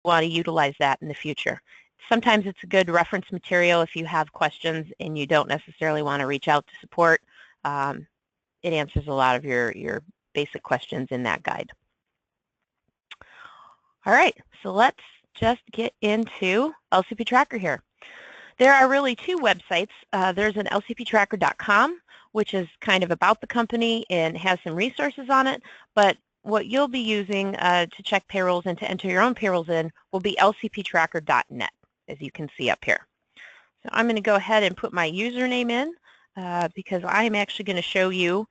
want to utilize that in the future. Sometimes it's a good reference material if you have questions and you don't necessarily want to reach out to support. It answers a lot of your basic questions in that guide. All right, so let's just get into LCP Tracker here. There are really two websites. There's an lcptracker.com, which is kind of about the company and has some resources on it, but what you'll be using to check payrolls and to enter your own payrolls in will be lcptracker.net, as you can see up here. So I'm going to go ahead and put my username in because I'm actually going to show you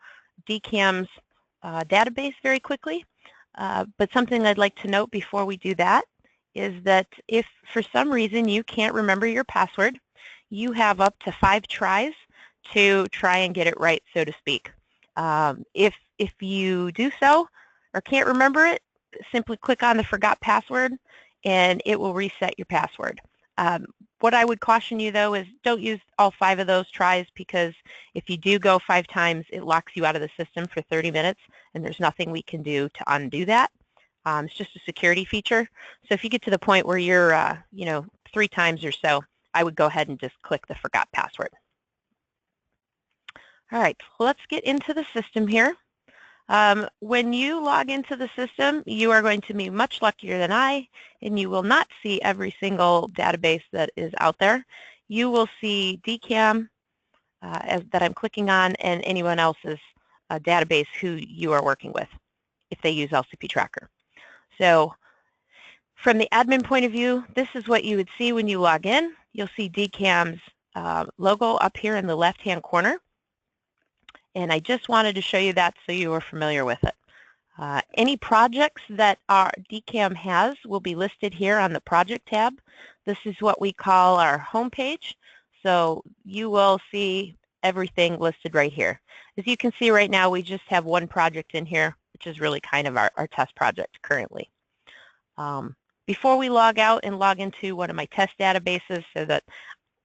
DCAM's database very quickly. But something I'd like to note before we do that is that if for some reason you can't remember your password, you have up to 5 tries to try and get it right, so to speak. If you do so or can't remember it, simply click on the forgot password and it will reset your password. What I would caution you though is don't use all 5 of those tries, because if you do go 5 times, it locks you out of the system for 30 minutes and there's nothing we can do to undo that. It's just a security feature. So if you get to the point where you're 3 times or so, I would go ahead and just click the forgot password. All right, let's get into the system here. When you log into the system, you are going to be much luckier than I, and you will not see every single database that is out there. You will see DCAM that I'm clicking on, and anyone else's database who you are working with if they use LCP Tracker. So from the admin point of view, this is what you would see when you log in. You'll see DCAM's logo up here in the left-hand corner. And I just wanted to show you that so you are familiar with it. Any projects that our DCAM has will be listed here on the project tab. This is what we call our home page. So you will see everything listed right here. As you can see right now, we just have one project in here, which is really kind of our test project currently. Before we log out and log into one of my test databases so that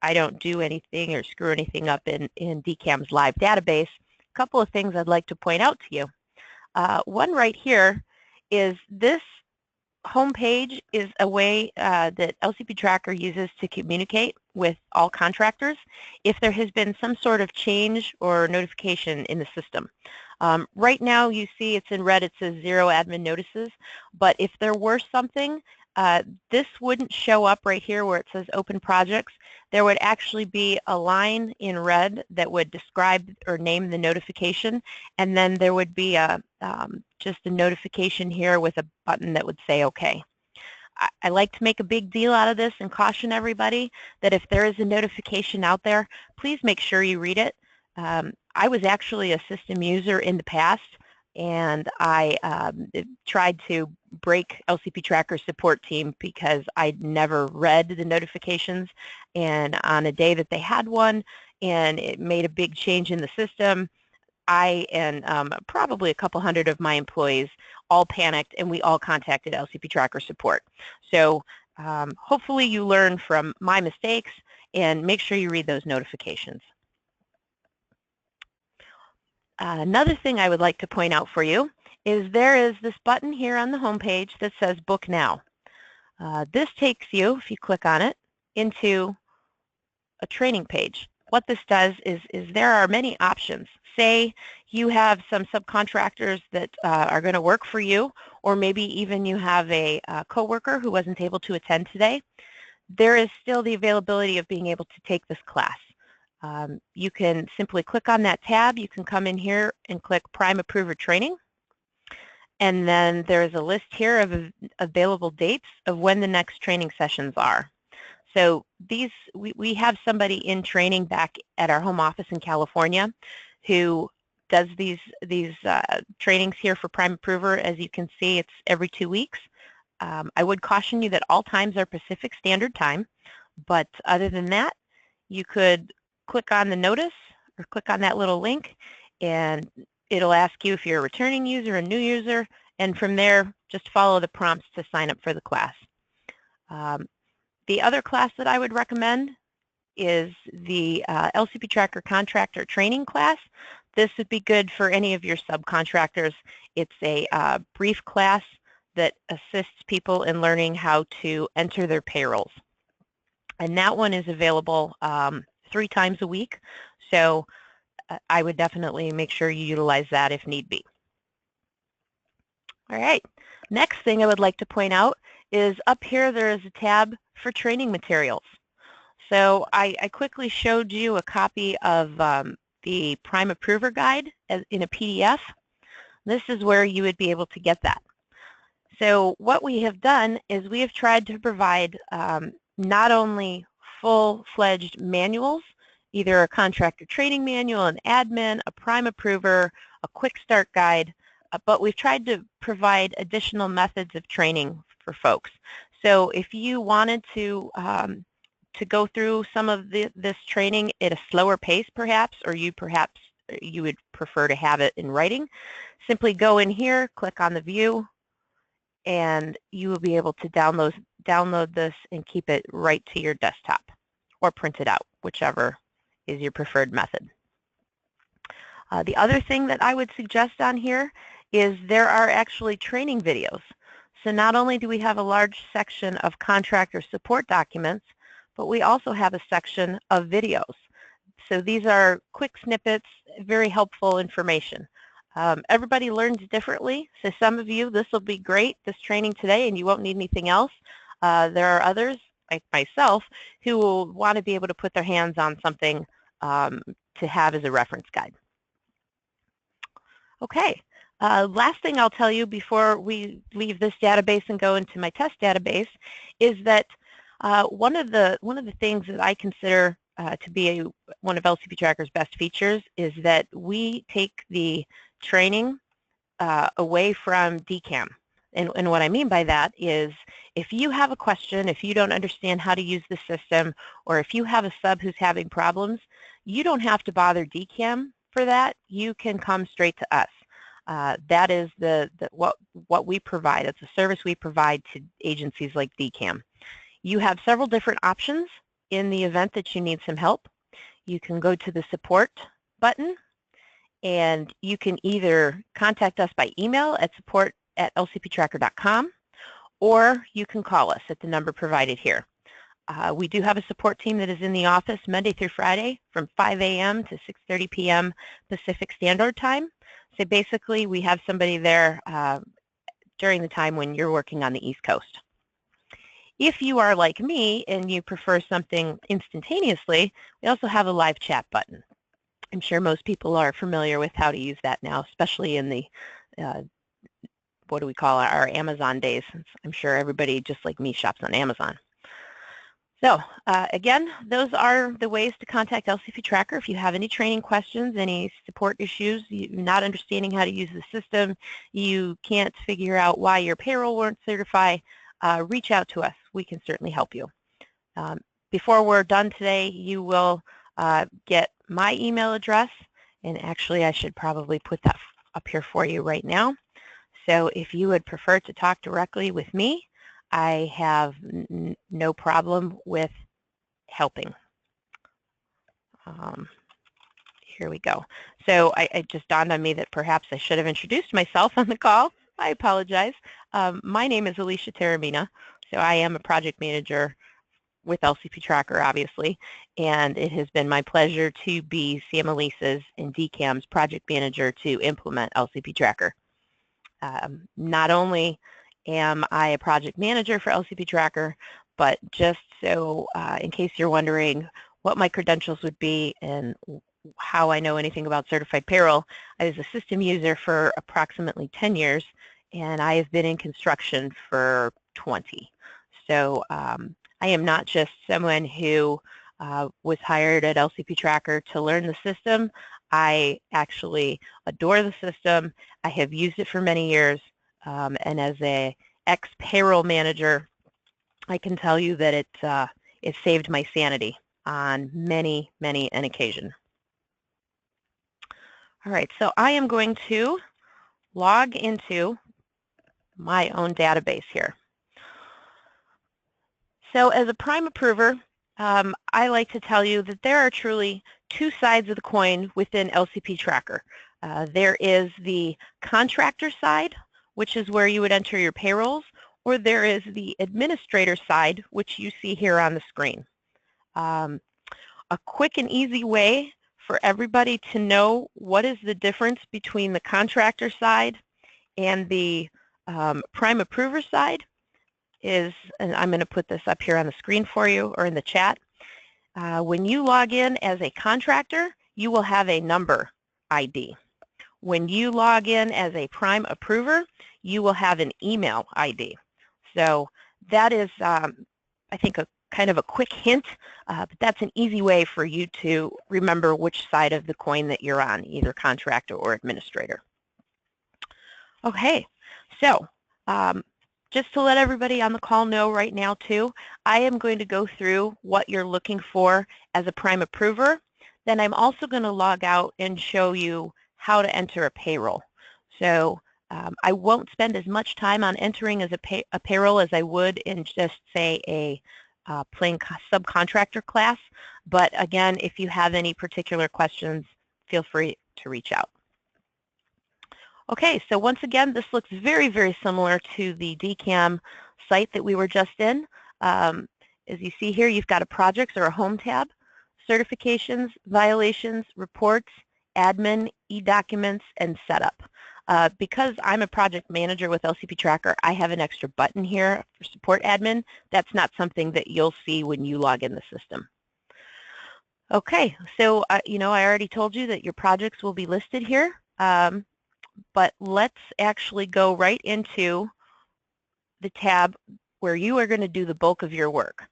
I don't do anything or screw anything up in DCAM's live database, a couple of things I'd like to point out to you. One right here is this home page is a way that LCP Tracker uses to communicate with all contractors if there has been some sort of change or notification in the system. Right now you see it's in red, it says 0 admin notices, but if there were something, this wouldn't show up right here where it says open projects. There would actually be a line in red that would describe or name the notification, and then there would be just a notification here with a button that would say OK. I like to make a big deal out of this and caution everybody that if there is a notification out there, please make sure you read it. I was actually a system user in the past, and I tried to break LCP Tracker support team because I'd never read the notifications, and on a day that they had one and it made a big change in the system, I and probably a couple hundred of my employees all panicked, and we all contacted LCP Tracker support. So hopefully you learn from my mistakes and make sure you read those notifications. Another thing I would like to point out for you is there is this button here on the home page that says Book Now. This takes you, if you click on it, into a training page. What this does is there are many options. Say you have some subcontractors that are going to work for you, or maybe even you have a coworker who wasn't able to attend today. There is still the availability of being able to take this class. You can simply click on that tab. You can come in here and click Prime Approver Training. And then there's a list here of available dates of when the next training sessions are. So these, we have somebody in training back at our home office in California who does these trainings here for Prime Approver. As you can see, it's every 2 weeks. I would caution you that all times are Pacific Standard Time, but other than that, you could click on the notice or click on that little link, and it'll ask you if you're a returning user, a new user, and from there, just follow the prompts to sign up for the class. The other class that I would recommend is the LCP Tracker Contractor Training class. This would be good for any of your subcontractors. It's a brief class that assists people in learning how to enter their payrolls. And that one is available 3 times a week. So I would definitely make sure you utilize that if need be. All right. Next thing I would like to point out is up here there is a tab for training materials. So I quickly showed you a copy of the Prime Approver Guide in a PDF. This is where you would be able to get that. So what we have done is we have tried to provide not only full-fledged manuals, either a contractor training manual, an admin, a Prime Approver, a quick start guide, but we've tried to provide additional methods of training for folks. So if you wanted to go through some of this training at a slower pace perhaps, or you would prefer to have it in writing, simply go in here, click on the view, and you will be able to download this and keep it right to your desktop or print it out, whichever is your preferred method. The other thing that I would suggest on here is there are actually training videos. So not only do we have a large section of contractor support documents, but we also have a section of videos. So these are quick snippets, very helpful information. Everybody learns differently, so some of you, this will be great, this training today, and you won't need anything else. There are others, like myself, who will want to be able to put their hands on something to have as a reference guide. Okay, last thing I'll tell you before we leave this database and go into my test database is that one of the things that I consider to be one of LCP Tracker's best features is that we take the training away from DCAM. And what I mean by that is if you have a question, if you don't understand how to use the system, or if you have a sub who's having problems, you don't have to bother DCAM for that. You can come straight to us. That is what we provide. It's a service we provide to agencies like DCAM. You have several different options in the event that you need some help. You can go to the support button, and you can either contact us by email at support@lcptracker.com, or you can call us at the number provided here. We do have a support team that is in the office Monday through Friday from 5 a.m. to 6:30 p.m. Pacific Standard Time. So basically, we have somebody there during the time when you're working on the East Coast. If you are like me and you prefer something instantaneously, we also have a live chat button. I'm sure most people are familiar with how to use that now, especially in the, what do we call our Amazon days. I'm sure everybody, just like me, shops on Amazon. So again, those are the ways to contact LCP Tracker. If you have any training questions, any support issues, you're not understanding how to use the system, you can't figure out why your payroll won't certify, reach out to us. We can certainly help you. Before we're done today, you will get my email address, and actually I should probably put that up here for you right now. So if you would prefer to talk directly with me, I have no problem with helping. Here we go. So it just dawned on me that perhaps I should have introduced myself on the call. I apologize. My name is Alicia Taramina, so I am a project manager with LCP Tracker, obviously, and it has been my pleasure to be Sam Elisa's and DCAM's project manager to implement LCP Tracker. Not only am I a project manager for LCP Tracker, but just so in case you're wondering what my credentials would be and how I know anything about certified payroll, I was a system user for approximately 10 years, and I have been in construction for 20. So I am not just someone who was hired at LCP Tracker to learn the system. I actually adore the system. I have used it for many years, and as an ex-payroll manager, I can tell you that it saved my sanity on many an occasion. All right, so I am going to log into my own database here. So as a Prime Approver, I like to tell you that there are truly two sides of the coin within LCP Tracker. There is the contractor side, which is where you would enter your payrolls, or there is the administrator side, which you see here on the screen. A quick and easy way for everybody to know what is the difference between the contractor side and the prime approver side is, and I'm going to put this up here on the screen for you or in the chat. When you log in as a contractor, you will have a number ID. When you log in as a prime approver, you will have an email ID. So that is, I think, a kind of a quick hint, but that's an easy way for you to remember which side of the coin that you're on, either contractor or administrator. Okay, so just to let everybody on the call know right now too, I am going to go through what you're looking for as a prime approver. Then I'm also going to log out and show you how to enter a payroll. So I won't spend as much time on entering as a payroll as I would in just, say, a plain subcontractor class. But again, if you have any particular questions, feel free to reach out. Okay, so once again, this looks very, very similar to the DCAM site that we were just in. As you see here, you've got a projects or a home tab, certifications, violations, reports, admin, e-documents, and setup. Because I'm a project manager with LCP Tracker, I have an extra button here for support admin. That's not something that you'll see when you log in the system. Okay, so you know, I already told you that your projects will be listed here. But let's actually go right into the tab where you are going to do the bulk of your work.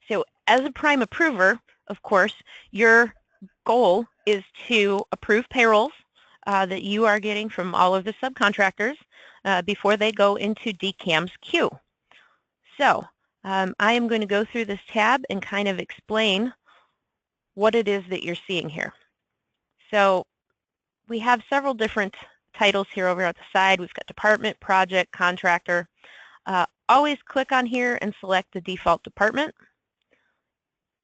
So as a prime approver, of course, your goal is to approve payrolls that you are getting from all of the subcontractors before they go into DCAM's queue. So I am going to go through this tab and kind of explain what it is that you're seeing here. So we have several different titles here over at the side. We've got department, project, contractor. Always click on here and select the default department.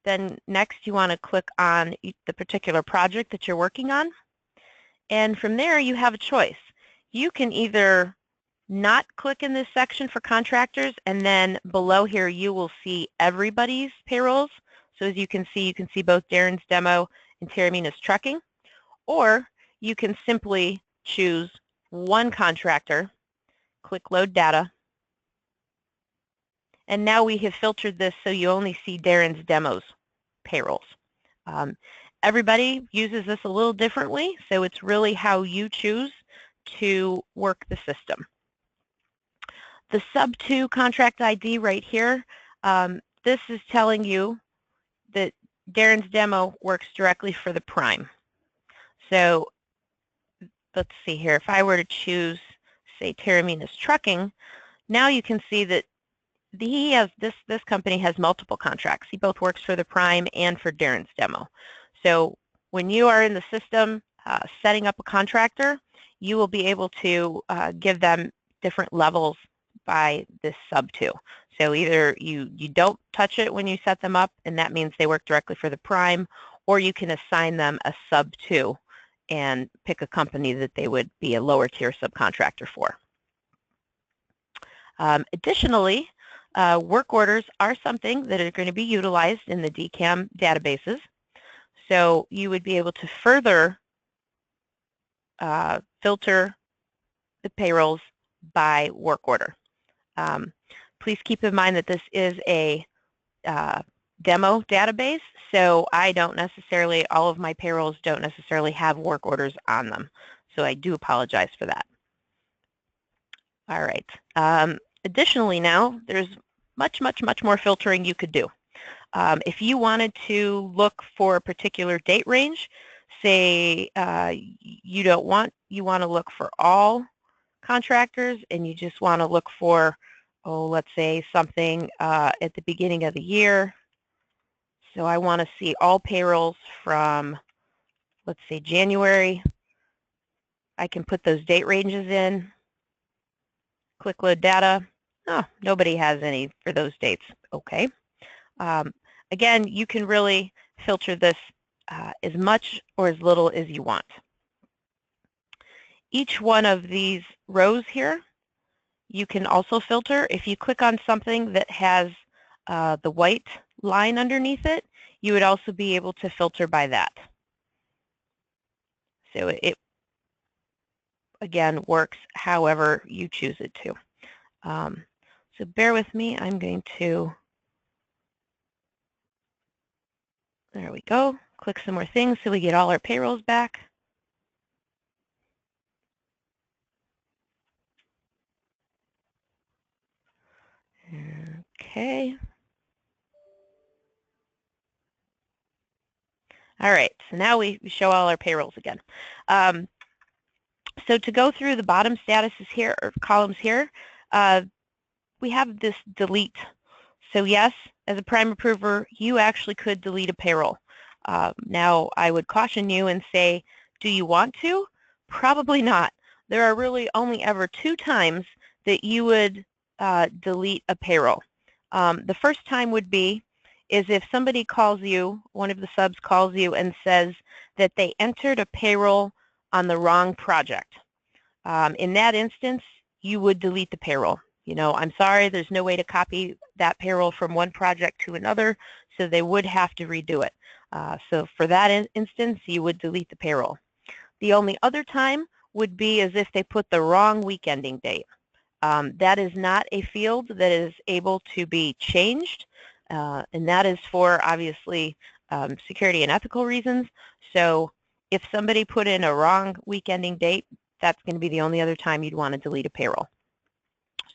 Then next you want to click on the particular project that you're working on. And from there you have a choice. You can either not click in this section for contractors, and then below here you will see everybody's payrolls. So as you can see both Darren's Demo and Terramina's Trucking. Or you can simply choose one contractor, click Load Data, and now we have filtered this so you only see Darren's Demo's payrolls. Everybody uses this a little differently, so it's really how you choose to work the system. The Sub-2 contract ID right here, this is telling you that Darren's Demo works directly for the prime. So let's see here, if I were to choose, say, Terramina's Trucking, now you can see that he has this company has multiple contracts. He both works for the prime and for Darren's Demo. So when you are in the system setting up a contractor, you will be able to give them different levels by this Sub-2. So either you don't touch it when you set them up, and that means they work directly for the prime, or you can assign them a Sub-2 and pick a company that they would be a lower tier subcontractor for. Additionally, work orders are something that are going to be utilized in the DCAM databases. So you would be able to further filter the payrolls by work order. Please keep in mind that this is a demo database, so I don't necessarily, all of my payrolls don't necessarily have work orders on them. So I do apologize for that. All right. Additionally now, there's much more filtering you could do. If you wanted to look for a particular date range, say you want to look for all contractors and you just want to look for, oh, let's say something at the beginning of the year. So I want to see all payrolls from, let's say, January. I can put those date ranges in, click Load Data. Oh, nobody has any for those dates. Okay. Again, you can really filter this as much or as little as you want. Each one of these rows here, you can also filter. If you click on something that has the white line underneath it, you would also be able to filter by that. So it, again, works however you choose it to. So bear with me. I'm going to, there we go, click some more things so we get all our payrolls back. Okay. All right, so now we show all our payrolls again. So to go through the bottom statuses here, or columns here, we have this delete. So yes, as a prime approver, you actually could delete a payroll. Now, I would caution you and say, do you want to? Probably not. There are really only ever 2 times that you would delete a payroll. The first time would be if somebody calls you, one of the subs calls you and says that they entered a payroll on the wrong project. In that instance, you would delete the payroll. You know, I'm sorry, there's no way to copy that payroll from one project to another, so they would have to redo it. So for that instance, you would delete the payroll. The only other time would be as if they put the wrong week ending date. That is not a field that is able to be changed, and that is for, obviously, security and ethical reasons. So if somebody put in a wrong week ending date, that's going to be the only other time you'd want to delete a payroll.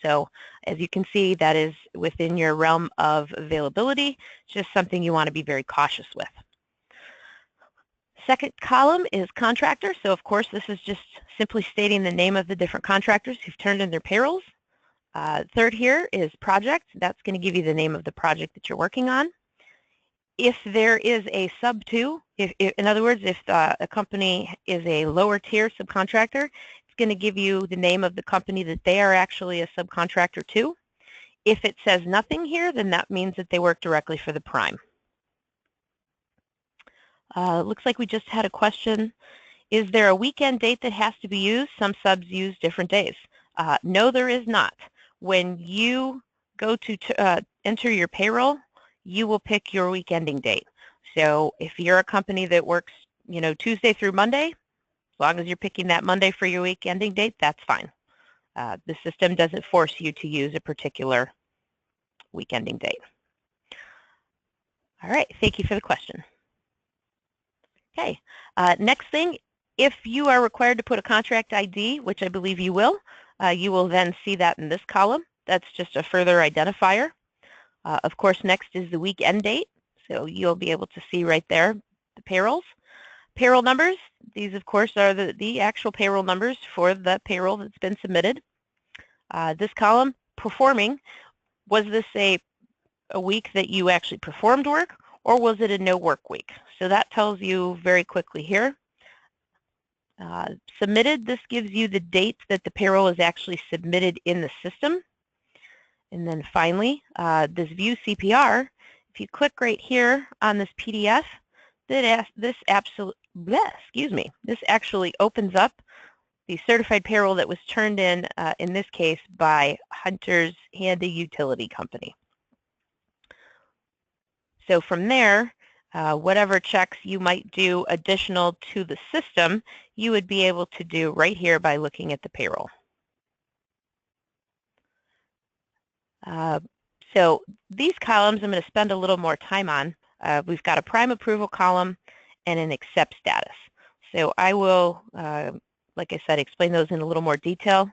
So as you can see, that is within your realm of availability, just something you want to be very cautious with. Second column is contractor. So of course, this is just simply stating the name of the different contractors who've turned in their payrolls. Third here is project. That's going to give you the name of the project that you're working on. If there is a sub to, in other words, if a company is a lower tier subcontractor, it's going to give you the name of the company that they are actually a subcontractor to. If it says nothing here, then that means that they work directly for the prime. Looks like we just had a question. Is there a weekend date that has to be used? Some subs use different days. No, there is not. When you go to enter your payroll, you will pick your week ending date. So if you're a company that works, you know, Tuesday through Monday, as long as you're picking that Monday for your week ending date, that's fine. The system doesn't force you to use a particular week ending date. All right, thank you for the question. Okay, next thing, if you are required to put a contract ID, which I believe you will then see that in this column. That's just a further identifier. Of course, next is the week end date. So you'll be able to see right there the payrolls. Payroll numbers, these of course are the actual payroll numbers for the payroll that's been submitted. This column, performing, was this a week that you actually performed work, or was it a no work week? So that tells you very quickly here. Submitted, this gives you the date that the payroll is actually submitted in the system. And then finally, this view CPR, if you click right here on this PDF, this actually opens up the certified payroll that was turned in this case, by Hunter's Handy Utility Company. So from there, whatever checks you might do additional to the system, you would be able to do right here by looking at the payroll. So these columns I'm going to spend a little more time on. We've got a prime approval column and an accept status. So I will, like I said, explain those in a little more detail.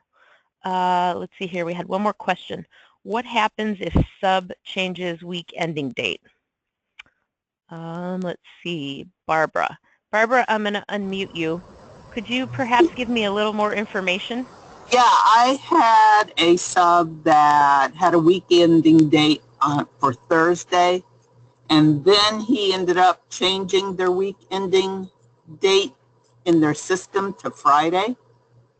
Let's see here. We had one more question. What happens if sub changes week ending date? Let's see, Barbara. Barbara, I'm going to unmute you. Could you perhaps give me a little more information? Yeah, I had a sub that had a week ending date for Thursday, and then he ended up changing their week ending date in their system to Friday.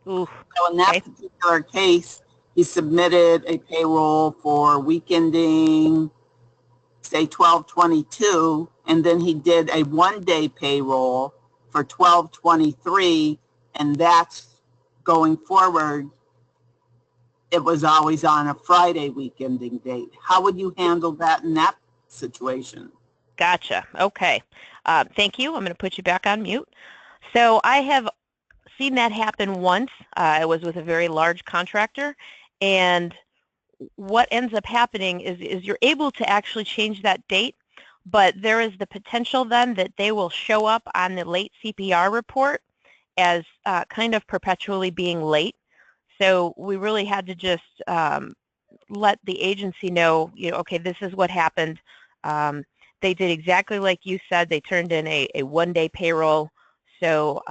Ooh, so in that particular case, he submitted a payroll for week ending, say 12/22, and then he did a one-day payroll for 12/23, and that's going forward, it was always on a Friday week ending date. How would you handle that in that situation? Gotcha. Okay. Thank you. I'm going to put you back on mute. So I have seen that happen once. I was with a very large contractor, and what ends up happening is you're able to actually change that date, but there is the potential then that they will show up on the late CPR report as kind of perpetually being late. So we really had to just let the agency know, okay, this is what happened. They did exactly like you said. They turned in a one-day payroll. So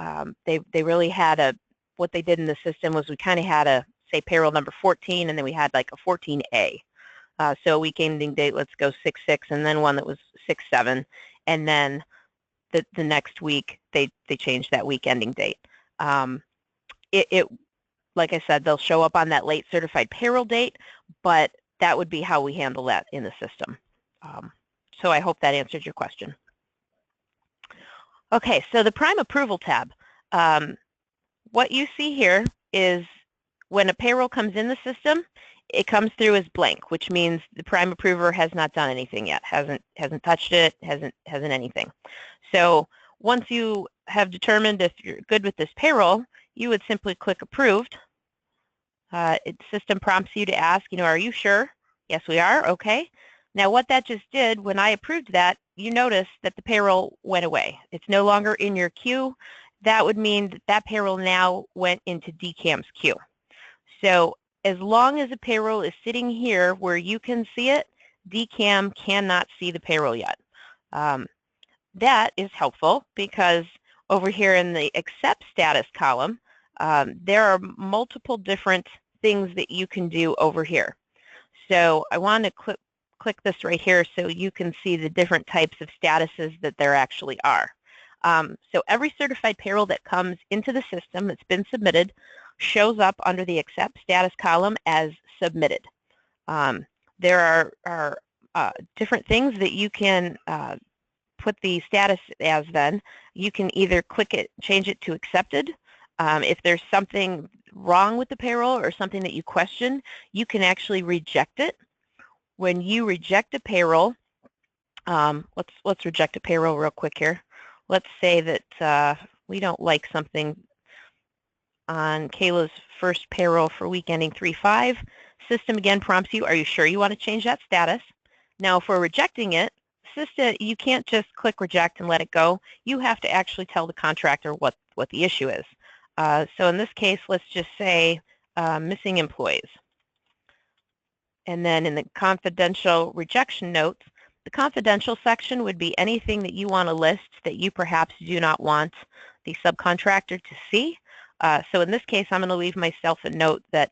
they really had what they did in the system was we kind of had a, say, payroll number 14, and then we had like a 14A. So a week ending date, let's go 6/6, and then one that was 6/7, and then the next week they changed that week ending date. Like I said, they'll show up on that late certified payroll date, but that would be how we handle that in the system. So I hope that answered your question. Okay, so the prime approval tab. What you see here is when a payroll comes in the system, it comes through as blank, which means the prime approver has not done anything yet, hasn't touched it, hasn't anything. So once you have determined if you're good with this payroll, you would simply click approved. System prompts you to ask, are you sure? Yes, we are. Okay. Now what that just did, when I approved that, you notice that the payroll went away. It's no longer in your queue. That would mean that that payroll now went into DCAM's queue. So as long as a payroll is sitting here where you can see it, DCAM cannot see the payroll yet. That is helpful because over here in the accept status column, there are multiple different things that you can do over here. So I want to click this right here so you can see the different types of statuses that there actually are. So every certified payroll that comes into the system that's been submitted shows up under the accept status column as submitted. There are different things that you can put the status as then. You can either click it, change it to accepted. If there's something wrong with the payroll or something that you question, you can actually reject it. When you reject a payroll, let's reject a payroll real quick here. Let's say that we don't like something on Kayla's first payroll for week ending 3/5. System again prompts you, are you sure you want to change that status? Now if we're rejecting it, system, you can't just click reject and let it go. You have to actually tell the contractor what the issue is. So in this case, let's just say missing employees. And then in the confidential rejection notes, the confidential section would be anything that you want to list that you perhaps do not want the subcontractor to see. So in this case, I'm going to leave myself a note that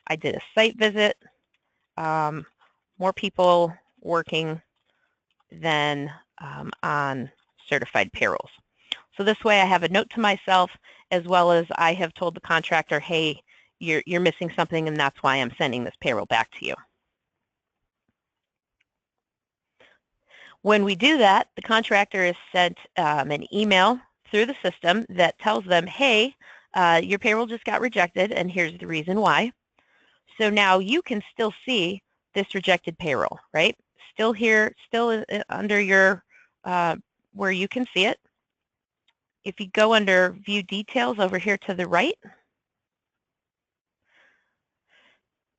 I did a site visit, more people working than on certified payrolls. So this way I have a note to myself, as well as I have told the contractor, hey, you're missing something and that's why I'm sending this payroll back to you. When we do that, the contractor is sent an email through the system that tells them, hey, your payroll just got rejected and here's the reason why. So now you can still see this rejected payroll, right? Still here, still under your, where you can see it. If you go under View Details over here to the right,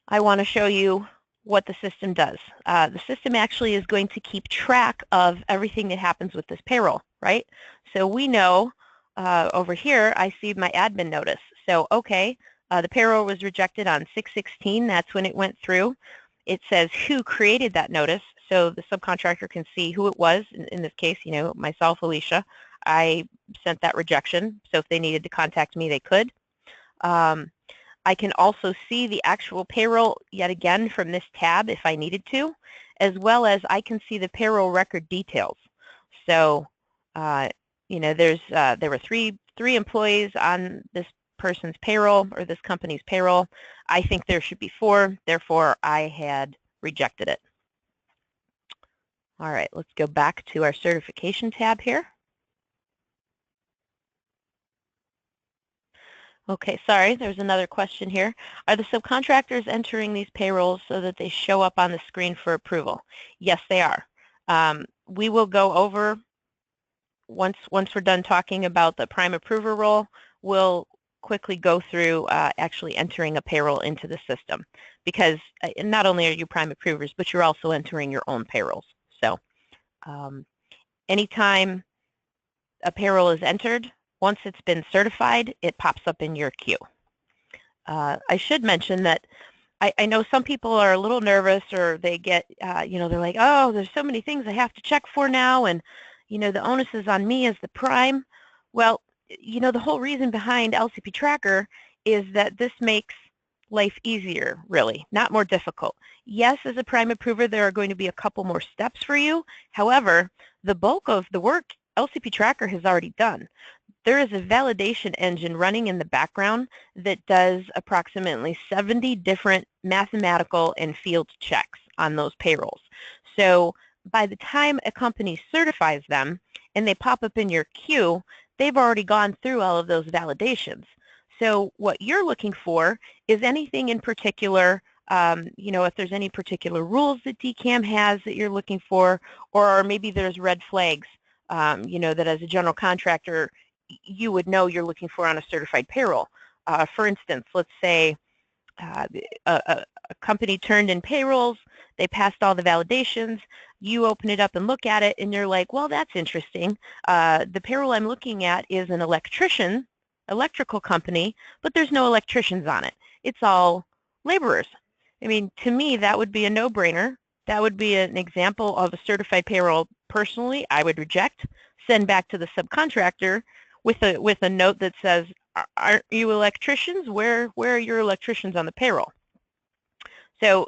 I want to show you what the system does. The system actually is going to keep track of everything that happens with this payroll, right? So we know over here, I see my admin notice. So, okay, the payroll was rejected on 6/16. That's when it went through. It says who created that notice, so the subcontractor can see who it was. In this case, myself, Alicia. I sent that rejection, so if they needed to contact me, they could. I can also see the actual payroll yet again from this tab if I needed to, as well as I can see the payroll record details. So, there were three employees on this person's payroll or this company's payroll. I think there should be 4, therefore I had rejected it. All right, let's go back to our certification tab here. Okay, sorry, there's another question here. Are the subcontractors entering these payrolls so that they show up on the screen for approval? Yes, they are. We will go over, once we're done talking about the prime approver role, we'll quickly go through actually entering a payroll into the system, because not only are you prime approvers, but you're also entering your own payrolls. So anytime a payroll is entered, once it's been certified, it pops up in your queue. I should mention that I know some people are a little nervous, or they get, they're like, oh, there's so many things I have to check for now, and, the onus is on me as the prime. Well, the whole reason behind LCP Tracker is that this makes life easier, really, not more difficult. Yes, as a prime approver, there are going to be a couple more steps for you. However, the bulk of the work LCP Tracker has already done. There is a validation engine running in the background that does approximately 70 different mathematical and field checks on those payrolls. So by the time a company certifies them and they pop up in your queue, they've already gone through all of those validations. So what you're looking for is anything in particular, if there's any particular rules that DCAM has that you're looking for, or maybe there's red flags, that as a general contractor, you would know you're looking for on a certified payroll. For instance, let's say a company turned in payrolls, they passed all the validations, you open it up and look at it, and you're like, well, that's interesting. The payroll I'm looking at is an electrical company, but there's no electricians on it. It's all laborers. I mean, to me, that would be a no-brainer. That would be an example of a certified payroll, personally, I would reject, send back to the subcontractor with a note that says, aren't you electricians? Where are your electricians on the payroll? So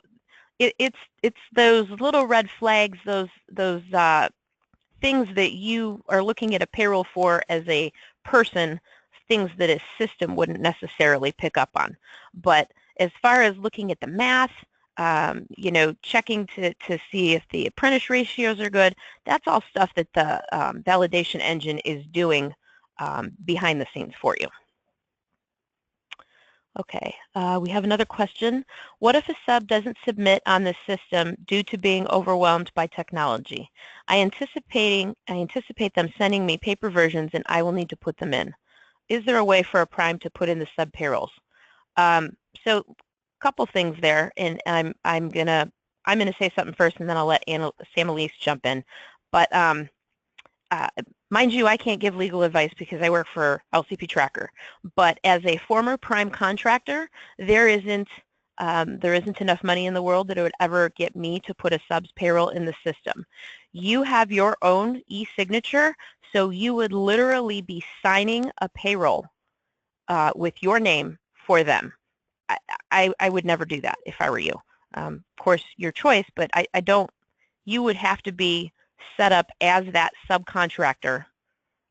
it's those little red flags, those things that you are looking at a payroll for as a person, things that a system wouldn't necessarily pick up on. But as far as looking at the math, checking to see if the apprentice ratios are good, that's all stuff that the validation engine is doing behind the scenes for you. Okay, we have another question. What if a sub doesn't submit on the system due to being overwhelmed by technology? I anticipate them sending me paper versions, and I will need to put them in. Is there a way for a prime to put in the sub payrolls? So a couple things there, and I'm gonna say something first, and then I'll let Sam Elise jump in. But mind you, I can't give legal advice because I work for LCP Tracker. But as a former prime contractor, there isn't enough money in the world that it would ever get me to put a subs payroll in the system. You have your own e-signature, so you would literally be signing a payroll with your name for them. I would never do that if I were you. Of course, your choice, but I don't. You would have to be set up as that subcontractor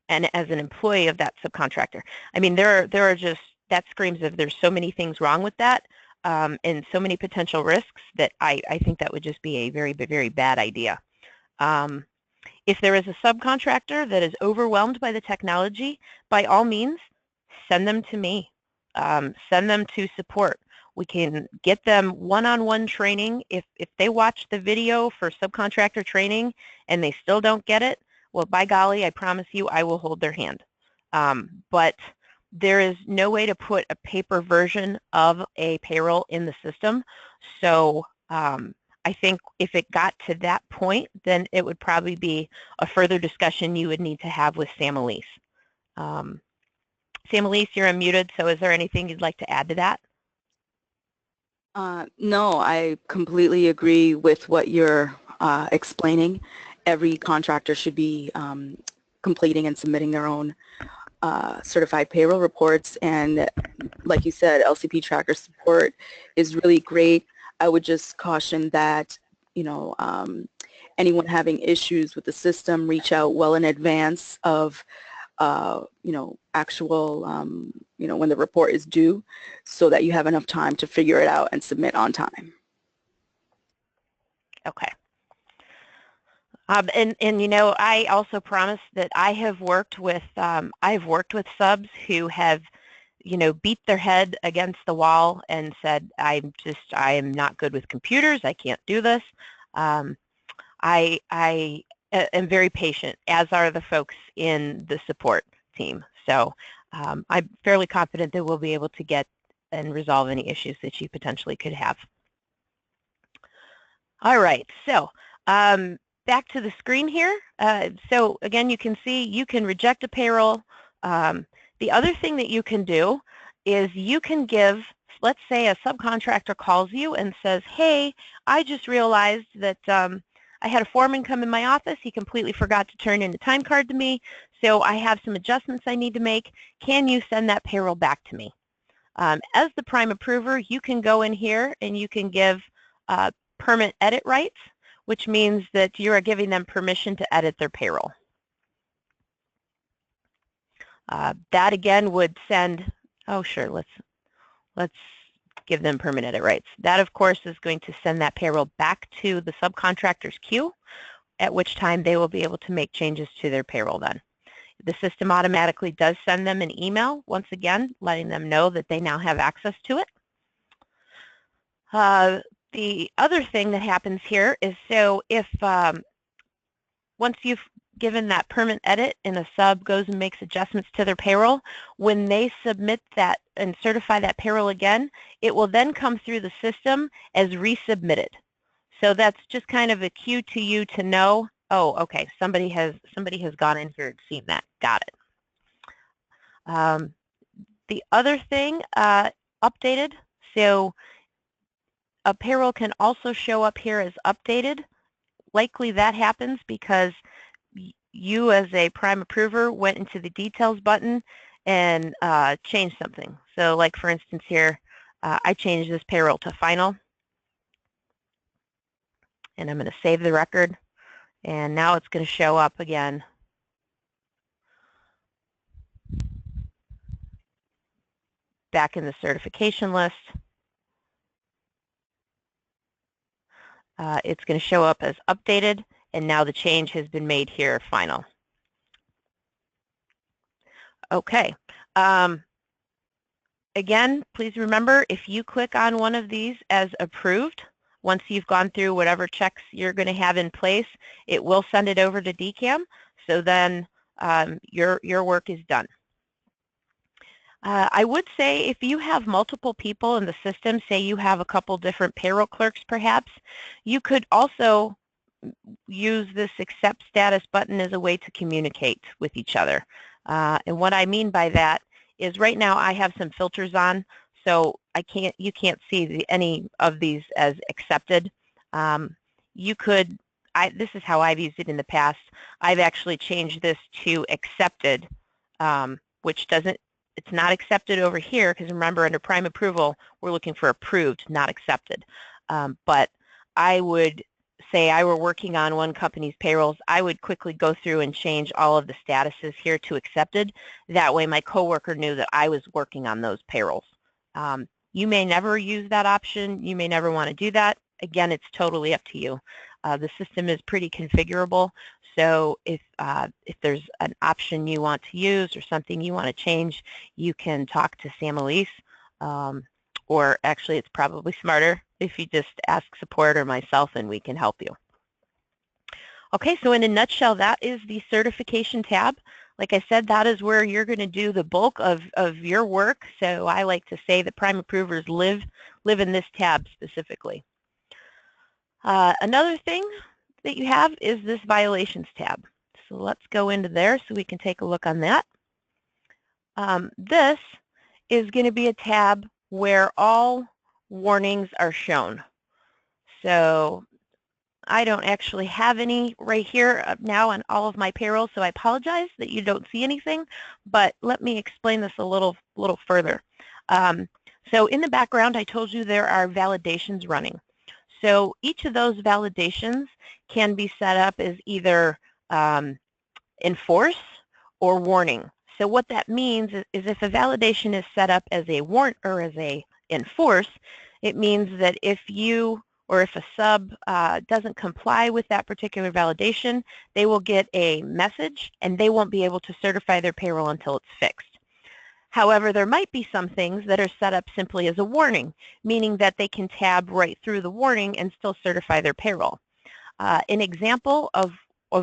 and as an employee of that subcontractor. I mean, there are just, that screams of there's so many things wrong with that, and so many potential risks that I think that would just be a very, very bad idea. If there is a subcontractor that is overwhelmed by the technology, by all means, send them to me. Send them to support. We can get them one-on-one training. If they watch the video for subcontractor training and they still don't get it, well, by golly, I promise you I will hold their hand. But there is no way to put a paper version of a payroll in the system. So I think if it got to that point, then it would probably be a further discussion you would need to have with Sam Elise. Sam Elise, you're unmuted, so is there anything you'd like to add to that? No, I completely agree with what you're explaining. Every contractor should be completing and submitting their own certified payroll reports, and like you said, LCP Tracker support is really great. I would just caution that, anyone having issues with the system, reach out well in advance of actual, when the report is due, so that you have enough time to figure it out and submit on time. Okay. I also promise that I have worked with subs who have, beat their head against the wall and said, I am not good with computers, I can't do this. I am very patient, as are the folks in the support team. So I'm fairly confident that we'll be able to get and resolve any issues that you potentially could have. All right, so back to the screen here. So again, you can see you can reject a payroll. The other thing that you can do is you can give, let's say a subcontractor calls you and says, hey, I just realized that I had a foreman come in my office. He completely forgot to turn in a time card to me, so I have some adjustments I need to make. Can you send that payroll back to me? As the prime approver, you can go in here and you can give permit edit rights, which means that you are giving them permission to edit their payroll. That again would send, oh sure, let's give them permit edit rights. That of course is going to send that payroll back to the subcontractor's queue, at which time they will be able to make changes to their payroll then. The system automatically does send them an email, once again, letting them know that they now have access to it. The other thing that happens here is, so if once you've given that permit edit and a sub goes and makes adjustments to their payroll, when they submit that and certify that payroll again, it will then come through the system as resubmitted. So that's just kind of a cue to you to know, oh, okay, somebody has gone in here and seen that. Got it. The other thing, updated. So a payroll can also show up here as updated. Likely that happens because you as a prime approver went into the details button and changed something. So like for instance here, I changed this payroll to final. And I'm going to save the record. And now it's going to show up again. Back in the certification list. It's going to show up as updated, and now the change has been made here final. Okay. Again, please remember, if you click on one of these as approved, once you've gone through whatever checks you're going to have in place, it will send it over to DCAM, so then your work is done. I would say if you have multiple people in the system, say you have a couple different payroll clerks perhaps, you could also use this accept status button as a way to communicate with each other. And what I mean by that is right now I have some filters on, so you can't see any of these as accepted. You could, this is how I've used it in the past. I've actually changed this to accepted, which doesn't, it's not accepted over here because remember under prime approval we're looking for approved, not accepted. But I would say I were working on one company's payrolls, I would quickly go through and change all of the statuses here to accepted. That way my coworker knew that I was working on those payrolls. You may never use that option. You may never want to do that. Again, it's totally up to you. The system is pretty configurable. So if there's an option you want to use or something you want to change, you can talk to Sam Elise, or actually it's probably smarter if you just ask support or myself and we can help you. Okay, so in a nutshell, that is the certification tab. Like I said, that is where you're going to do the bulk of your work. So I like to say that prime approvers live in this tab specifically. Another thing that you have is this violations tab. So let's go into there so we can take a look on that. This is going to be a tab where all warnings are shown. So I don't actually have any right here now on all of my payrolls, so I apologize that you don't see anything, but let me explain this a little further. So in the background, I told you there are validations running. So each of those validations can be set up as either enforce or warning. So what that means is if a validation is set up as a warrant or as a enforce, it means that if you or if a sub doesn't comply with that particular validation, they will get a message and they won't be able to certify their payroll until it's fixed. However, there might be some things that are set up simply as a warning, meaning that they can tab right through the warning and still certify their payroll. An example of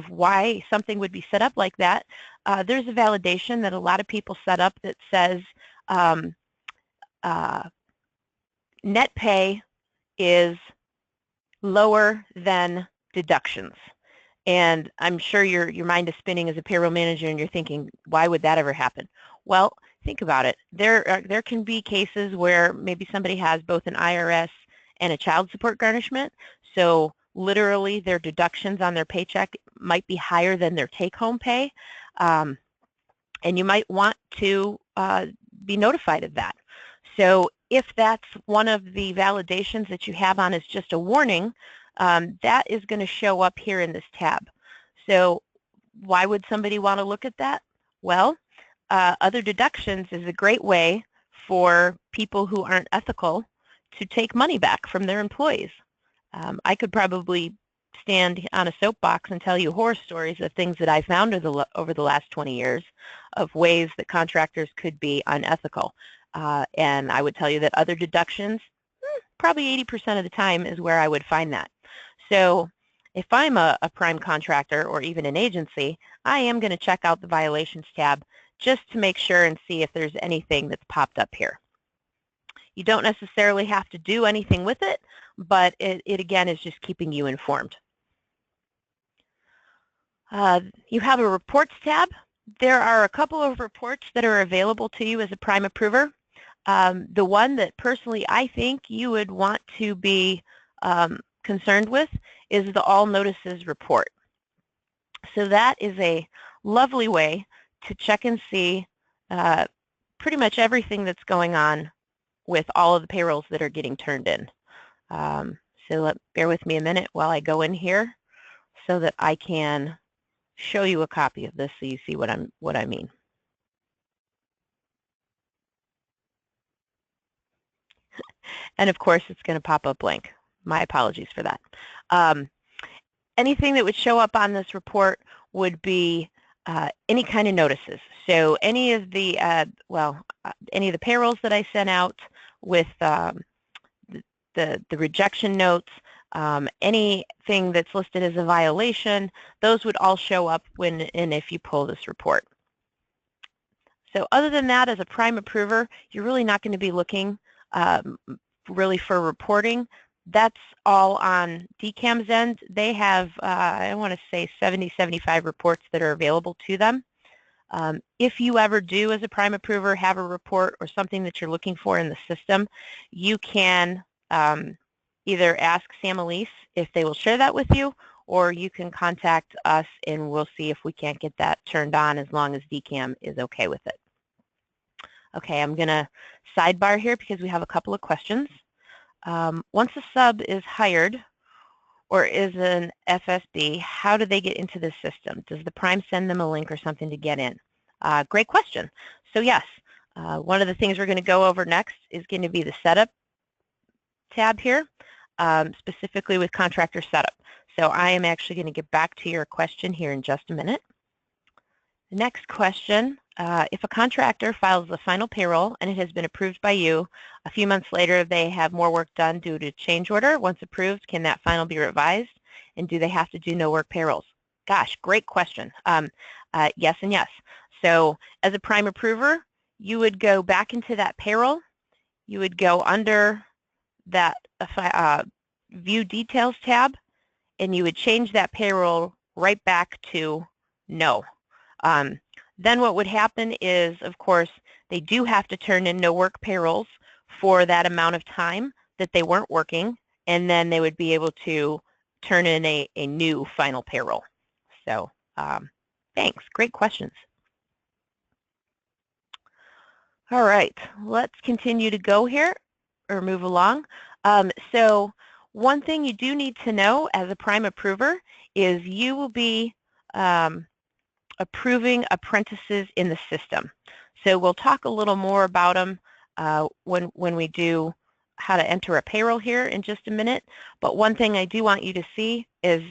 why something would be set up like that, there's a validation that a lot of people set up that says net pay is lower than deductions. And I'm sure your mind is spinning as a payroll manager and you're thinking, why would that ever happen? Well, think about it. There can be cases where maybe somebody has both an IRS and a child support garnishment. So literally their deductions on their paycheck might be higher than their take-home pay. And you might want to be notified of that. So if that's one of the validations that you have on as just a warning, that is going to show up here in this tab. So why would somebody want to look at that? Well, other deductions is a great way for people who aren't ethical to take money back from their employees. I could probably stand on a soapbox and tell you horror stories of things that I found over the last 20 years of ways that contractors could be unethical. And I would tell you that other deductions, probably 80% of the time is where I would find that. So if I'm a prime contractor or even an agency, I am going to check out the violations tab just to make sure and see if there's anything that's popped up here. You don't necessarily have to do anything with it, but it again is just keeping you informed. You have a reports tab. There are a couple of reports that are available to you as a prime approver. The one that personally I think you would want to be concerned with is the all notices report. So that is a lovely way to check and see pretty much everything that's going on with all of the payrolls that are getting turned in. So bear with me a minute while I go in here so that I can show you a copy of this so you see what I mean. And of course it's going to pop up blank. My apologies for that. Anything that would show up on this report would be any kind of notices. So any of the any of the payrolls that I sent out with the rejection notes, anything that's listed as a violation, those would all show up when and if you pull this report. So other than that, as a prime approver, you're really not going to be looking really for reporting. That's all on DCAM's end. They have, I want to say 70, 75 reports that are available to them. If you ever do, as a prime approver, have a report or something that you're looking for in the system, you can either ask Sam Elise if they will share that with you, or you can contact us and we'll see if we can't get that turned on as long as DCAM is okay with it. Okay, I'm going to sidebar here because we have a couple of questions. Once a sub is hired or is an FSB, how do they get into the system? Does the prime send them a link or something to get in? Great question. So yes, one of the things we're going to go over next is going to be the setup tab here, specifically with contractor setup. So I am actually going to get back to your question here in just a minute. The next question, if a contractor files the final payroll and it has been approved by you, a few months later they have more work done due to change order. Once approved, can that final be revised? And do they have to do no work payrolls? Gosh, great question. Yes and yes. So as a prime approver, you would go back into that payroll. You would go under that View Details tab, and you would change that payroll right back to no. Then what would happen is, of course, they do have to turn in no work payrolls for that amount of time that they weren't working, and then they would be able to turn in a new final payroll. So thanks, great questions. All right, let's continue to go here or move along. So one thing you do need to know as a prime approver is you will be approving apprentices in the system. So we'll talk a little more about them when we do how to enter a payroll here in just a minute. But one thing I do want you to see is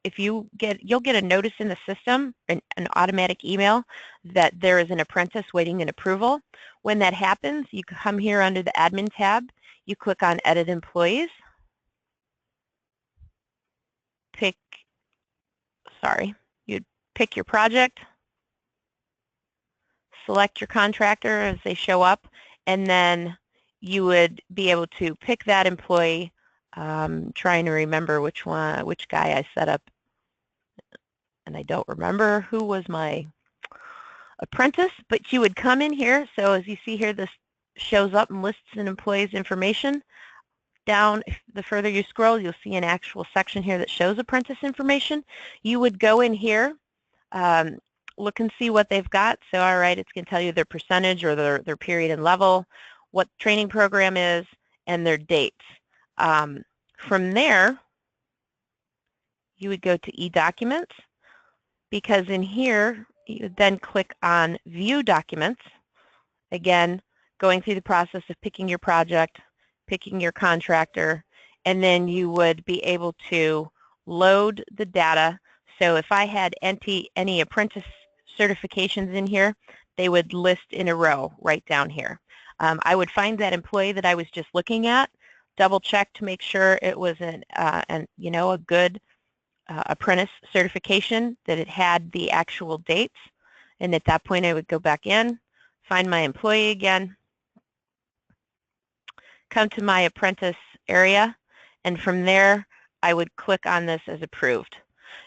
if you'll get a notice in the system, an automatic email that there is an apprentice waiting an approval. When that happens, you come here under the Admin tab, you click on Edit Employees, you'd pick your project, select your contractor as they show up, and then you would be able to pick that employee. Trying to remember which guy I set up, and I don't remember who was my apprentice, but you would come in here. So as you see here, this shows up and lists an employee's information. Down, the further you scroll, you'll see an actual section here that shows apprentice information. You would go in here, look and see what they've got. So all right, it's going to tell you their percentage or their period and level, what training program is, and their dates. From there, you would go to eDocuments, because in here, you would then click on View Documents. Again, going through the process of picking your project, picking your contractor, and then you would be able to load the data. So if I had any apprentice certifications in here, they would list in a row right down here. I would find that employee that I was just looking at, double check to make sure it was a good apprentice certification, that it had the actual dates, and at that point I would go back in, find my employee again, come to my apprentice area, and from there I would click on this as approved.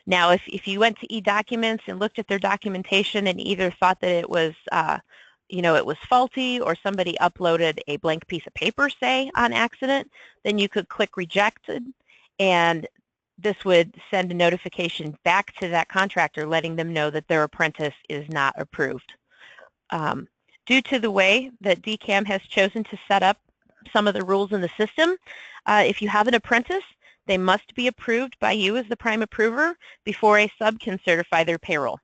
Now if you went to eDocuments and looked at their documentation and either thought that it was it was faulty, or somebody uploaded a blank piece of paper, say, on accident, then you could click rejected, and this would send a notification back to that contractor letting them know that their apprentice is not approved. Due to the way that DCAM has chosen to set up some of the rules in the system, if you have an apprentice, they must be approved by you as the prime approver before a sub can certify their payroll.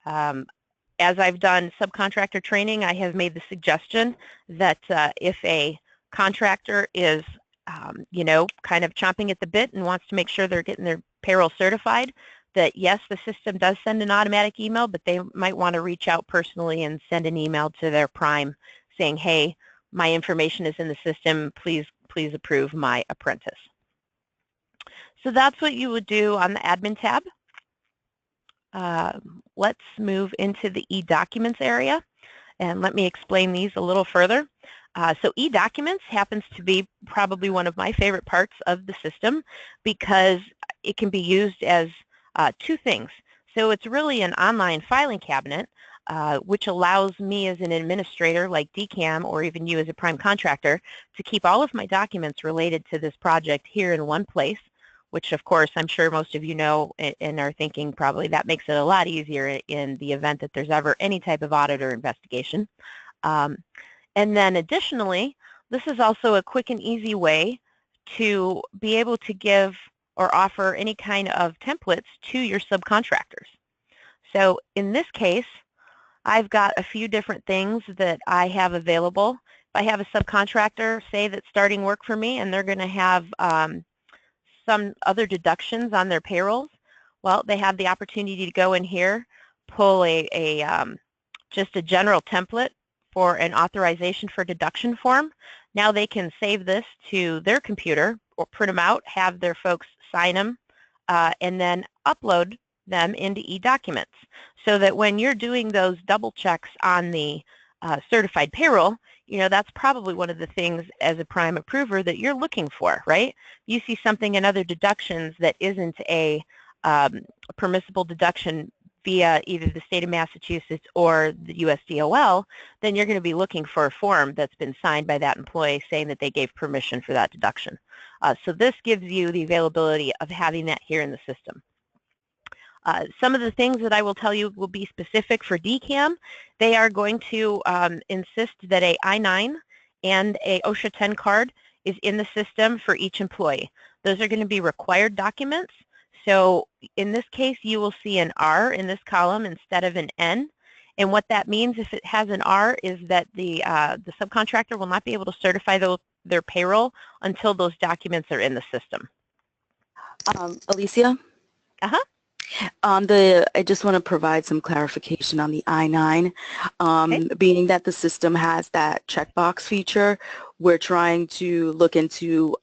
As I've done subcontractor training, I have made the suggestion that if a contractor is kind of chomping at the bit and wants to make sure they're getting their payroll certified, that yes, the system does send an automatic email, but they might want to reach out personally and send an email to their prime saying, hey, my information is in the system, please approve my apprentice. So that's what you would do on the Admin tab. Let's move into the eDocuments area, and let me explain these a little further. So eDocuments happens to be probably one of my favorite parts of the system, because it can be used as two things. So it's really an online filing cabinet, which allows me as an administrator like DCAM, or even you as a prime contractor, to keep all of my documents related to this project here in one place, which of course I'm sure most of you know and are thinking probably that makes it a lot easier in the event that there's ever any type of audit or investigation. And then additionally, this is also a quick and easy way to be able to give or offer any kind of templates to your subcontractors. So in this case, I've got a few different things that I have available. If I have a subcontractor, say, that's starting work for me and they're going to have some other deductions on their payrolls, well, they have the opportunity to go in here, pull just a general template for an authorization for deduction form. Now they can save this to their computer or print them out, have their folks sign them, and then upload them into eDocuments, so that when you're doing those double checks on the certified payroll, that's probably one of the things as a prime approver that you're looking for, right? You see something in other deductions that isn't a permissible deduction via either the state of Massachusetts or the USDOL, then you're going to be looking for a form that's been signed by that employee saying that they gave permission for that deduction. So this gives you the availability of having that here in the system. Some of the things that I will tell you will be specific for DCAM. They are going to insist that a I-9 and a OSHA 10 card is in the system for each employee. Those are going to be required documents. So in this case, you will see an R in this column instead of an N. And what that means, if it has an R, is that the subcontractor will not be able to certify their payroll until those documents are in the system. Alicia? Uh-huh. I just want to provide some clarification on the I-9. Okay. Being that the system has that checkbox feature, we're trying to look into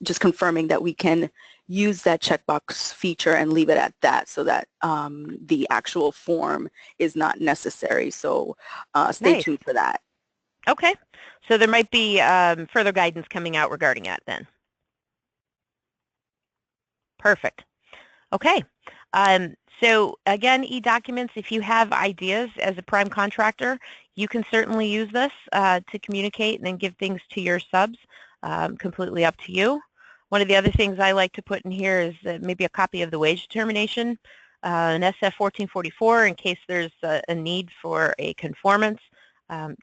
just confirming that we can use that checkbox feature and leave it at that, so that the actual form is not necessary. So stay Nice. tuned for that. Okay. So there might be further guidance coming out regarding that then. Perfect. Okay. So again, e-documents, if you have ideas as a prime contractor, you can certainly use this to communicate and then give things to your subs. Completely up to you. One of the other things I like to put in here is maybe a copy of the wage determination, an SF 1444 in case there's a need for a conformance.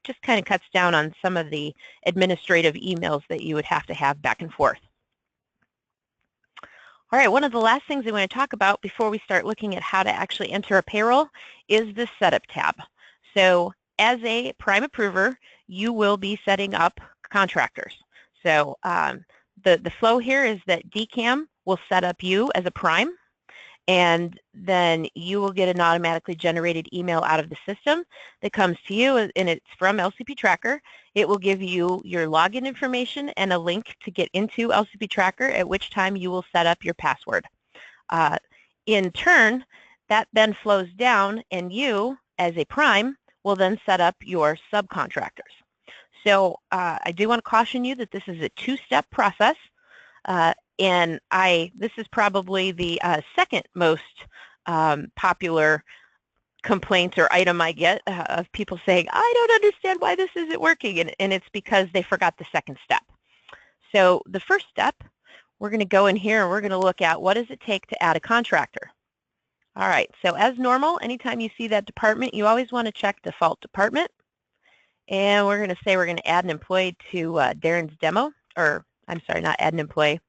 Just kind of cuts down on some of the administrative emails that you would have to have back and forth. All right, one of the last things I want to talk about before we start looking at how to actually enter a payroll is the setup tab. So as a prime approver, you will be setting up contractors. So the flow here is that DCAM will set up you as a prime, and then you will get an automatically generated email out of the system that comes to you, and it's from LCP Tracker. It will give you your login information and a link to get into LCP Tracker, at which time you will set up your password. In turn, that then flows down, and you, as a prime, will then set up your subcontractors. So I do want to caution you that this is a two-step process. And this is probably the second most popular complaint or item I get of people saying, I don't understand why this isn't working, and it's because they forgot the second step. So the first step, we're going to go in here and we're going to look at what does it take to add a contractor. All right, so as normal, anytime you see that department, you always want to check default department, and we're going to say we're going to add an employee to Darren's demo, or I'm sorry, not add an employee.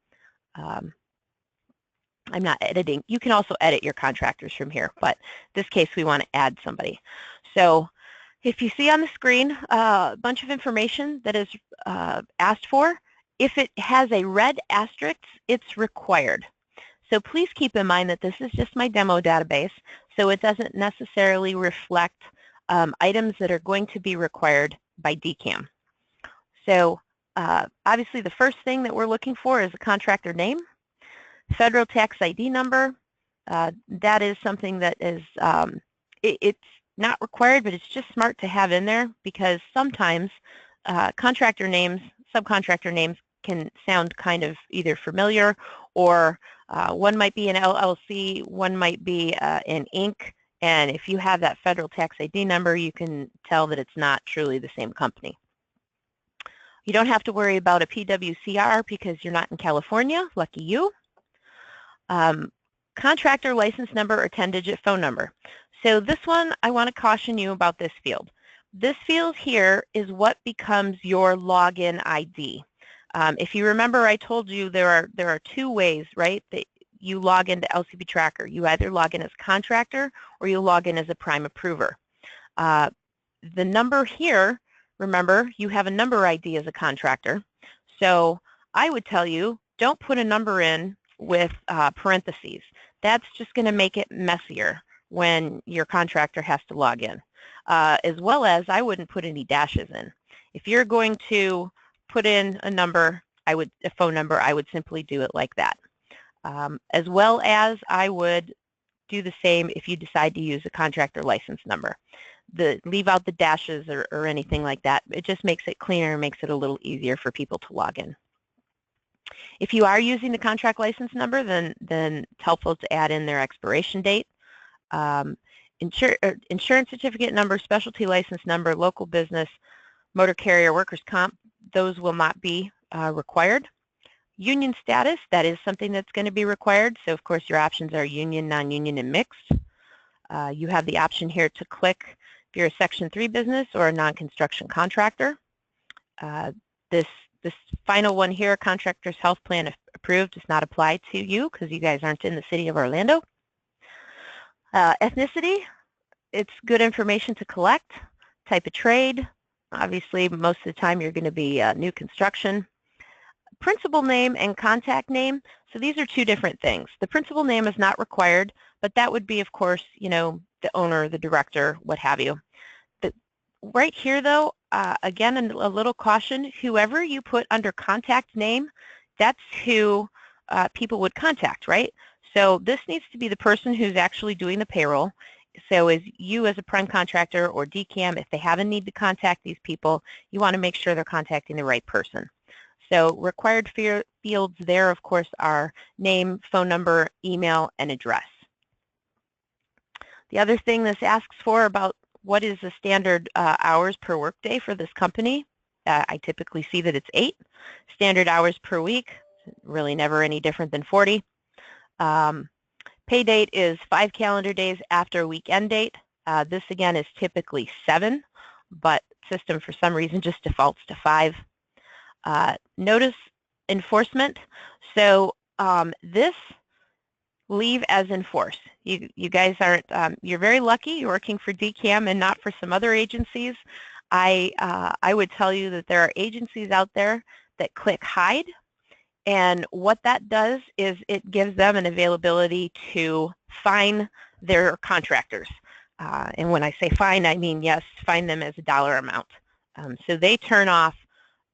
I'm not editing. You can also edit your contractors from here, but in this case we want to add somebody. So if you see on the screen a bunch of information that is asked for, if it has a red asterisk, it's required. So please keep in mind that this is just my demo database, so it doesn't necessarily reflect items that are going to be required by DCAM. So obviously the first thing that we're looking for is a contractor name, federal tax ID number. That is something that is, it's not required, but it's just smart to have in there, because sometimes contractor names, subcontractor names can sound kind of either familiar, or one might be an LLC, one might be an Inc., and if you have that federal tax ID number, you can tell that it's not truly the same company. You don't have to worry about a PWCR because you're not in California. Lucky you. Contractor license number or 10-digit phone number. So this one, I want to caution you about this field. This field here is what becomes your login ID. If you remember, I told you there are two ways, right, that you log into LCP Tracker. You either log in as contractor or you log in as a prime approver. The number here, remember, you have a number ID as a contractor. So I would tell you, don't put a number in with parentheses. That's just going to make it messier when your contractor has to log in. As well as, I wouldn't put any dashes in. If you're going to put in a number, a phone number, I would simply do it like that. As well as, I would do the same if you decide to use a contractor license number. Leave out the dashes or anything like that. It just makes it cleaner and makes it a little easier for people to log in. If you are using the contract license number, then it's helpful to add in their expiration date. Insurance certificate number, specialty license number, local business, motor carrier, workers' comp, those will not be required. Union status, that is something that's going to be required. So of course your options are union, non-union, and mixed. You have the option here to click if you're a Section 3 business or a non-construction contractor. This final one here, contractor's health plan approved, does not apply to you because you guys aren't in the city of Orlando. Ethnicity, it's good information to collect. Type of trade, obviously most of the time you're going to be new construction. Principal name and contact name, so these are two different things. The principal name is not required, but that would be, of course, the owner, the director, what have you. Right here, though, again, a little caution, whoever you put under contact name, that's who people would contact, right? So this needs to be the person who's actually doing the payroll. So as you as a prime contractor or DCAM, if they have a need to contact these people, you want to make sure they're contacting the right person. So required fields there, of course, are name, phone number, email, and address. The other thing this asks for about what is the standard hours per workday for this company, I typically see that it's 8. Standard hours per week, really never any different than 40. Pay date is 5 calendar days after weekend date. This again is typically 7, but system for some reason just defaults to 5. Notice enforcement. So this leave as enforced. You guys aren't, you're very lucky you're working for DCAM and not for some other agencies. I would tell you that there are agencies out there that click hide, and what that does is it gives them an availability to fine their contractors. And when I say fine, I mean, yes, fine them as a dollar amount. So they turn off,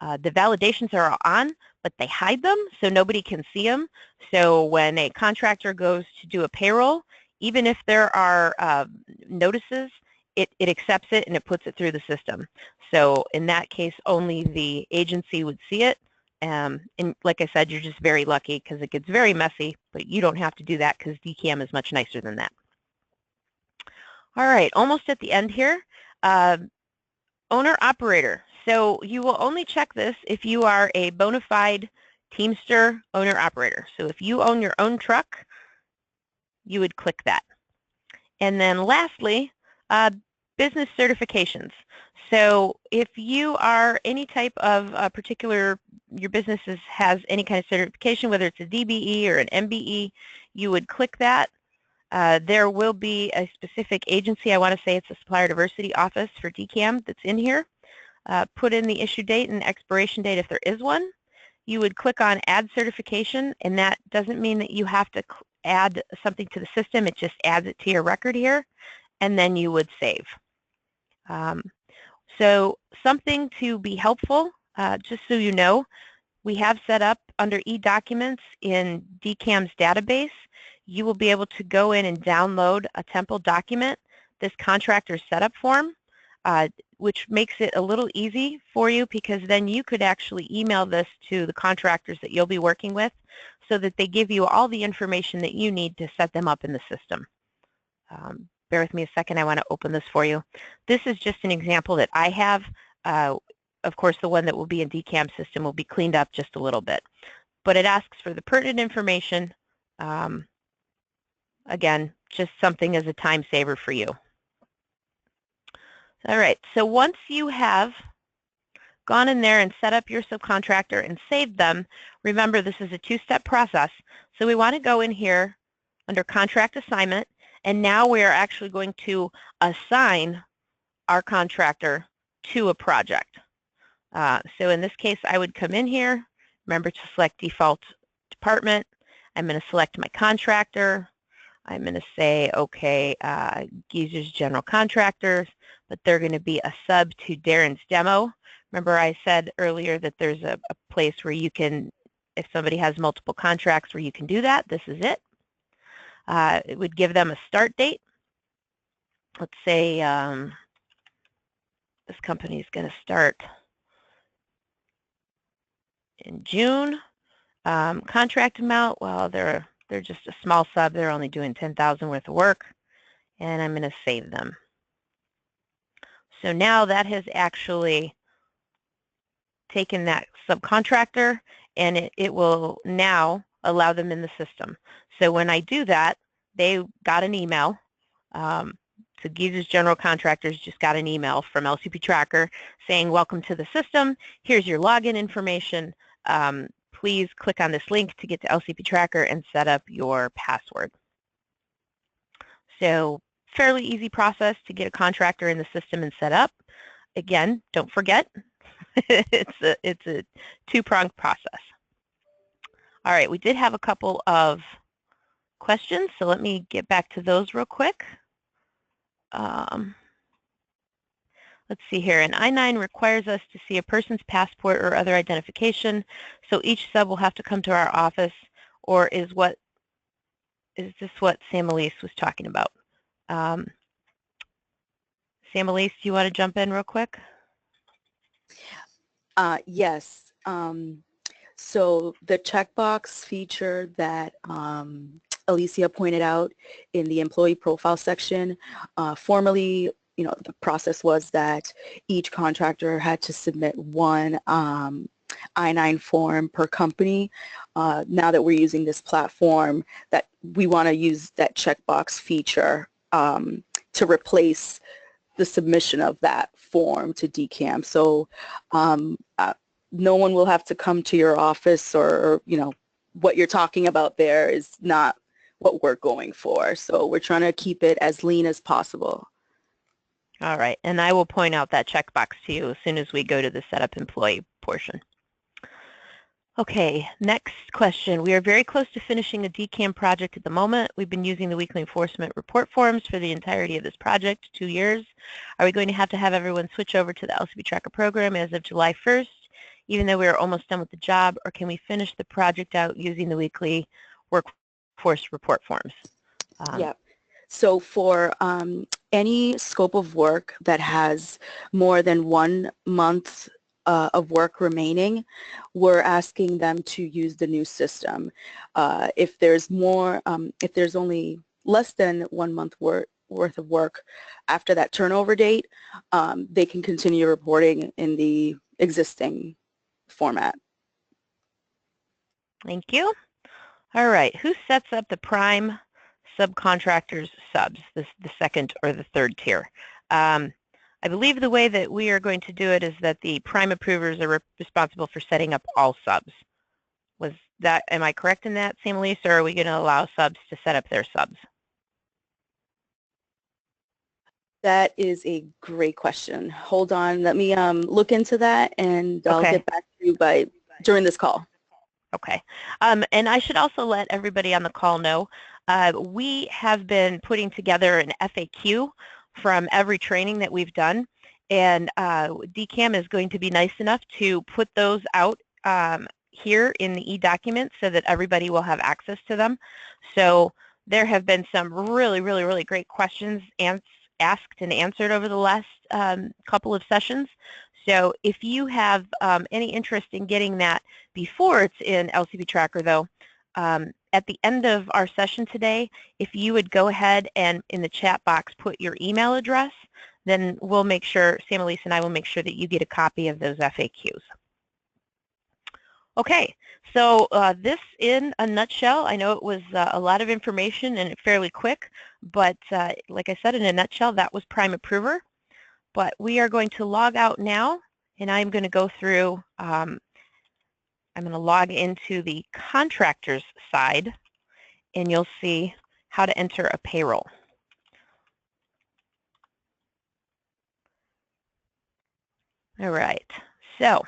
the validations are on, but they hide them so nobody can see them. So when a contractor goes to do a payroll, even if there are notices, it accepts it and it puts it through the system. So in that case, only the agency would see it. And like I said, you're just very lucky because it gets very messy, but you don't have to do that because DCAM is much nicer than that. All right, almost at the end here. Owner-operator. So you will only check this if you are a bona fide Teamster owner-operator. So if you own your own truck, you would click that. And then lastly, business certifications. So if you are any type of particular, your business has any kind of certification, whether it's a DBE or an MBE, you would click that. There will be a specific agency, I want to say it's the Supplier Diversity Office for DCAM that's in here. Put in the issue date and expiration date if there is one. You would click on Add Certification, and that doesn't mean that you have to add something to the system. It just adds it to your record here, and then you would save. So something to be helpful, just so you know, we have set up under eDocuments in DCAM's database, you will be able to go in and download a Temple document, this contractor setup form, which makes it a little easy for you because then you could actually email this to the contractors that you'll be working with so that they give you all the information that you need to set them up in the system. Bear with me a second, I want to open this for you. This is just an example that I have. Of course, the one that will be in DCAM system will be cleaned up just a little bit. But it asks for the pertinent information. Again, just something as a time saver for you. All right, so once you have gone in there and set up your subcontractor and saved them, remember this is a two-step process. So we want to go in here under contract assignment, and now we are actually going to assign our contractor to a project. So in this case, I would come in here, remember to select default department. I'm going to select my contractor. I'm going to say, okay, Geezer's General Contractors, but they're going to be a sub to Darren's Demo. Remember I said earlier that there's a place where you can, if somebody has multiple contracts, where you can do that. This is it. It would give them a start date. Let's say this company is going to start in June. Contract amount, well, they're just a small sub. They're only doing 10,000 worth of work, and I'm going to save them. So now that has actually taken that subcontractor, and it will now allow them in the system. So when I do that, they got an email. So Geezer's General Contractors just got an email from LCP Tracker saying, welcome to the system. Here's your login information. Please click on this link to get to LCP Tracker and set up your password. So fairly easy process to get a contractor in the system and set up. Again, don't forget, it's a two-pronged process. All right, we did have a couple of questions, so let me get back to those real quick. Let's see here. An I-9 requires us to see a person's passport or other identification, so each sub will have to come to our office, or is this what Sam Elise was talking about? Sam Elise, do you want to jump in real quick? Yes. So the checkbox feature that Alicia pointed out in the employee profile section, formerly, the process was that each contractor had to submit one I-9 form per company. Now that we're using this platform, that we want to use that checkbox feature to replace the submission of that form to DCAM. So no one will have to come to your office, or what you're talking about there is not what we're going for. So we're trying to keep it as lean as possible. All right, and I will point out that checkbox to you as soon as we go to the setup employee portion. Okay, next question. We are very close to finishing a DCAM project at the moment. We've been using the weekly enforcement report forms for the entirety of this project, 2 years. Are we going to have everyone switch over to the LCP Tracker program as of July 1st, even though we are almost done with the job, or can we finish the project out using the weekly workforce report forms? Yeah. So for any scope of work that has more than 1 month of work remaining, we're asking them to use the new system. If there's more, if there's only less than 1 month worth of work after that turnover date, they can continue reporting in the existing format. Thank you. All right, who sets up the prime subcontractors subs, the second or the third tier? I believe the way that we are going to do it is that the prime approvers are responsible for setting up all subs. Am I correct in that, Sam Elise, or are we going to allow subs to set up their subs? That is a great question. Hold on, let me look into that, and I'll get back to you during this call. Okay, and I should also let everybody on the call know, we have been putting together an FAQ from every training that we've done, and DCAM is going to be nice enough to put those out here in the e-document so that everybody will have access to them. So there have been some really, really, really great questions asked and answered over the last couple of sessions. So if you have any interest in getting that before it's in LCP Tracker, though, at the end of our session today, if you would go ahead and in the chat box put your email address, then we'll make sure, Sam Elise and I will make sure that you get a copy of those FAQs. Okay, so this in a nutshell, I know it was a lot of information and fairly quick, but like I said, in a nutshell, that was Prime Approver. But we are going to log out now, and I'm going to go through, I'm going to log into the contractors side, and you'll see how to enter a payroll. All right, so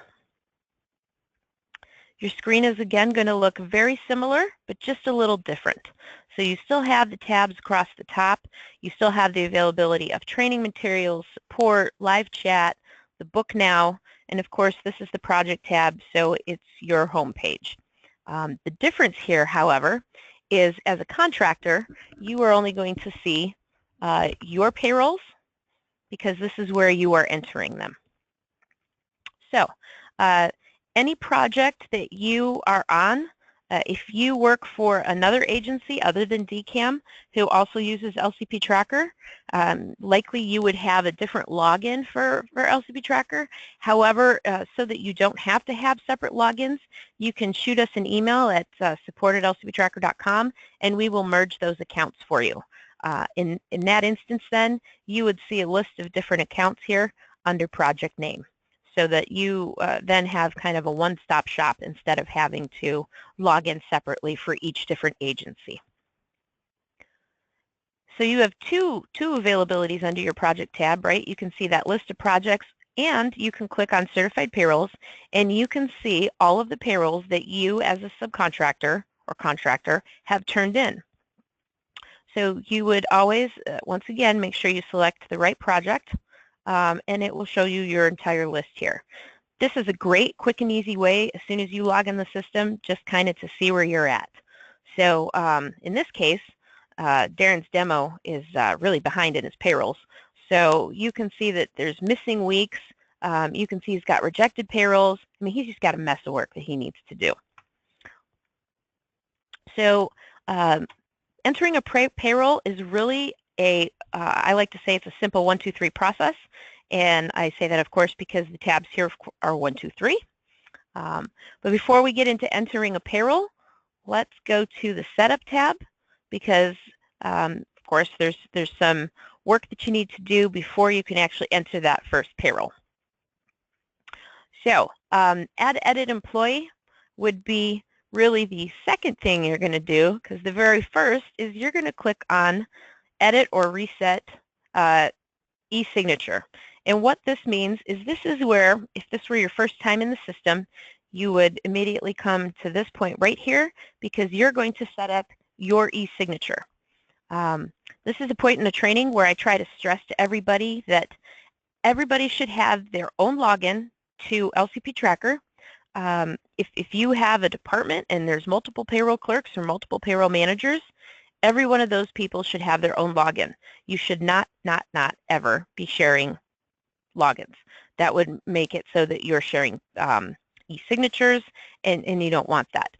your screen is again going to look very similar, but just a little different. So you still have the tabs across the top. You still have the availability of training materials, support, live chat, the book now, and of course this is the project tab, so it's your home page. The difference here, however, is as a contractor, you are only going to see your payrolls because this is where you are entering them. So any project that you are on, if you work for another agency other than DCAM who also uses LCP Tracker, likely you would have a different login for LCP Tracker. However, so that you don't have to have separate logins, you can shoot us an email at support@lcptracker.com and we will merge those accounts for you. In that instance then, you would see a list of different accounts here under project name, so that you then have kind of a one-stop shop instead of having to log in separately for each different agency. So you have two availabilities under your project tab, right? You can see that list of projects And you can click on Certified Payrolls, and you can see all of the payrolls that you as a subcontractor or contractor have turned in. So you would always, once again, make sure you select the right project, and it will show you your entire list here. This is a great, quick and easy way, as soon as you log in the system, just kind of to see where you're at. So in this case, Darren's demo is really behind in his payrolls. So you can see that there's missing weeks. You can see he's got rejected payrolls. I mean, he's just got a mess of work that he needs to do. So entering a payroll is really a, I like to say it's a simple 1, 2, 3 process. And I say that, of course, because the tabs here are 1, 2, 3. But before we get into entering a payroll, let's go to the Setup tab, because, of course, there's some work that you need to do before you can actually enter that first payroll. So Add Edit Employee would be really the second thing you're going to do, because the very first is you're going to click on Edit or Reset e-signature. And what this means is this is where, if this were your first time in the system, you would immediately come to this point right here, because you're going to set up your e-signature. This is a point in the training where I try to stress to everybody that everybody should have their own login to LCP Tracker. If you have a department and there's multiple payroll clerks or multiple payroll managers, every one of those people should have their own login. You should not ever be sharing logins. That would make it so that you're sharing e-signatures, and you don't want that.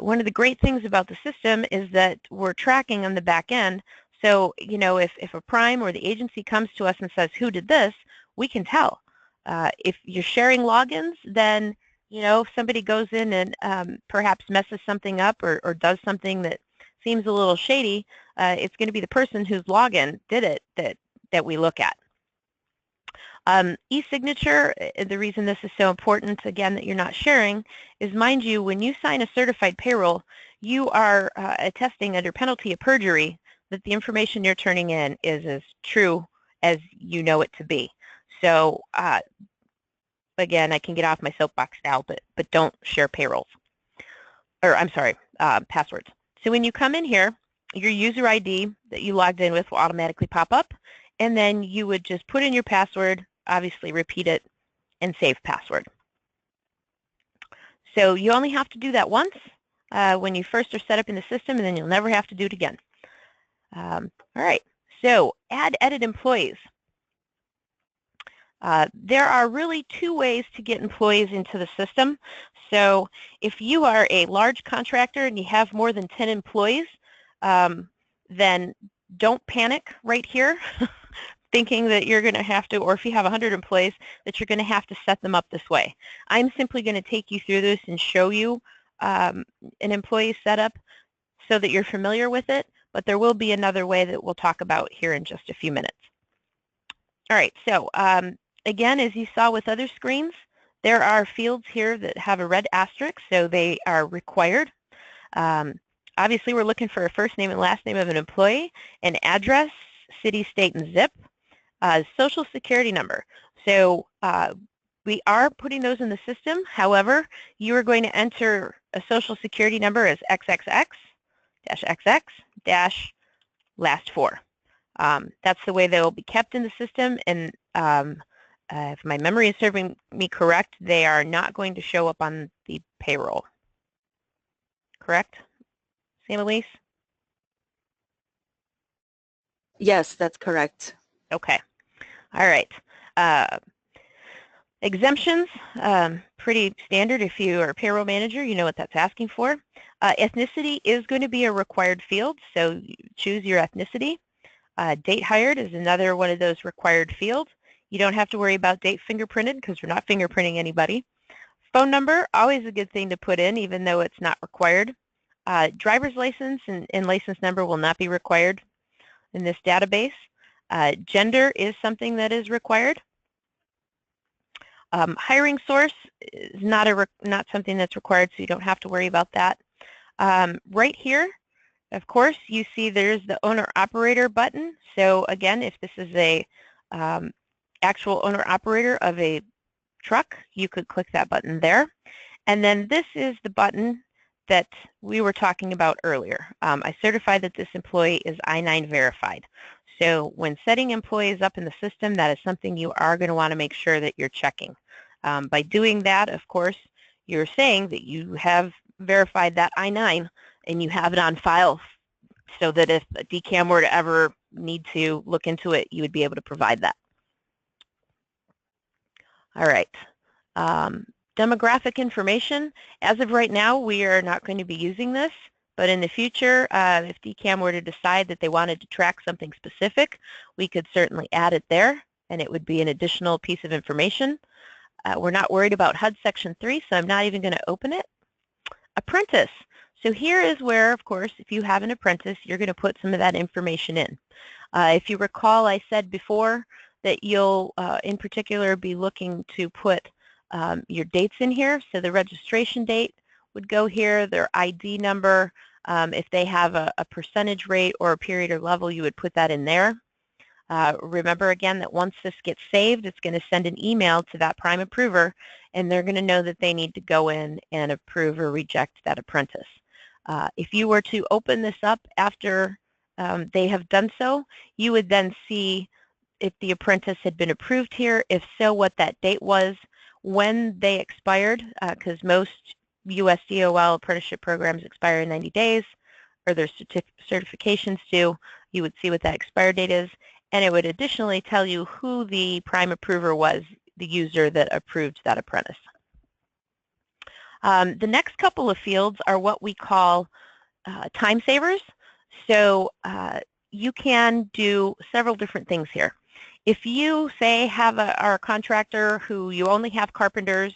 One of the great things about the system is that we're tracking on the back end. So, you know, if a prime or the agency comes to us and says, who did this, we can tell. If you're sharing logins, then, you know, if somebody goes in and perhaps messes something up or does something that seems a little shady, it's going to be the person whose login did it that we look at. E-signature, the reason this is so important, again, that you're not sharing, is, mind you, when you sign a certified payroll, you are attesting under penalty of perjury that the information you're turning in is as true as you know it to be. So, again, I can get off my soapbox now, but don't share payrolls. Or, I'm sorry, passwords. So when you come in here, your user ID that you logged in with will automatically pop up, and then you would just put in your password, obviously repeat it, and save password. So you only have to do that once when you first are set up in the system, and then you'll never have to do it again. All right, so Add Edit Employees. There are really 2 ways to get employees into the system. So if you are a large contractor and you have more than 10 employees, then don't panic right here thinking that you're going to have to, or if you have 100 employees, that you're going to have to set them up this way. I'm simply going to take you through this and show you an employee setup so that you're familiar with it, but there will be another way that we'll talk about here in just a few minutes. All right, so again, as you saw with other screens, there are fields here that have a red asterisk, so they are required. Obviously, we're looking for a first name and last name of an employee, an address, city, state, and zip, social security number. So we are putting those in the system. However, you are going to enter a social security number as XXX-XX-last 4. That's the way they will be kept in the system, and if my memory is serving me correct, they are not going to show up on the payroll. Correct, Sam Elise? Yes, that's correct. Okay. All right. Exemptions, pretty standard. If you are a payroll manager, you know what that's asking for. Ethnicity is going to be a required field, so choose your ethnicity. Date hired is another one of those required fields. You don't have to worry about date fingerprinted because we're not fingerprinting anybody. Phone number, always a good thing to put in, even though it's not required. Driver's license and license number will not be required in this database. Gender is something that is required. Hiring source is not something that's required, so you don't have to worry about that. Right here, of course, you see there's the owner-operator button. So again, if this is a actual owner-operator of a truck, you could click that button there. And then this is the button that we were talking about earlier. I certify that this employee is I-9 verified. So when setting employees up in the system, that is something you are going to want to make sure that you're checking. By doing that, of course, you're saying that you have verified that I-9 and you have it on file so that if a DCAM were to ever need to look into it, you would be able to provide that. All right. Demographic information. As of right now, we are not going to be using this, but in the future, if DCAM were to decide that they wanted to track something specific, we could certainly add it there, and it would be an additional piece of information. We're not worried about HUD Section 3, so I'm not even going to open it. Apprentice. So here is where, of course, if you have an apprentice, you're going to put some of that information in. If you recall, I said before that you'll, in particular, be looking to put your dates in here. So the registration date would go here, their ID number. If they have a percentage rate or a period or level, you would put that in there. Remember again that once this gets saved, it's going to send an email to that prime approver, and they're going to know that they need to go in and approve or reject that apprentice. If you were to open this up after they have done so, you would then see if the apprentice had been approved here, if so, what that date was, when they expired, because most US DOL apprenticeship programs expire in 90 days, or their certifications do. You would see what that expire date is, and it would additionally tell you who the prime approver was, the user that approved that apprentice. The next couple of fields are what we call time savers. So you can do several different things here. If you, say, are a contractor who you only have carpenters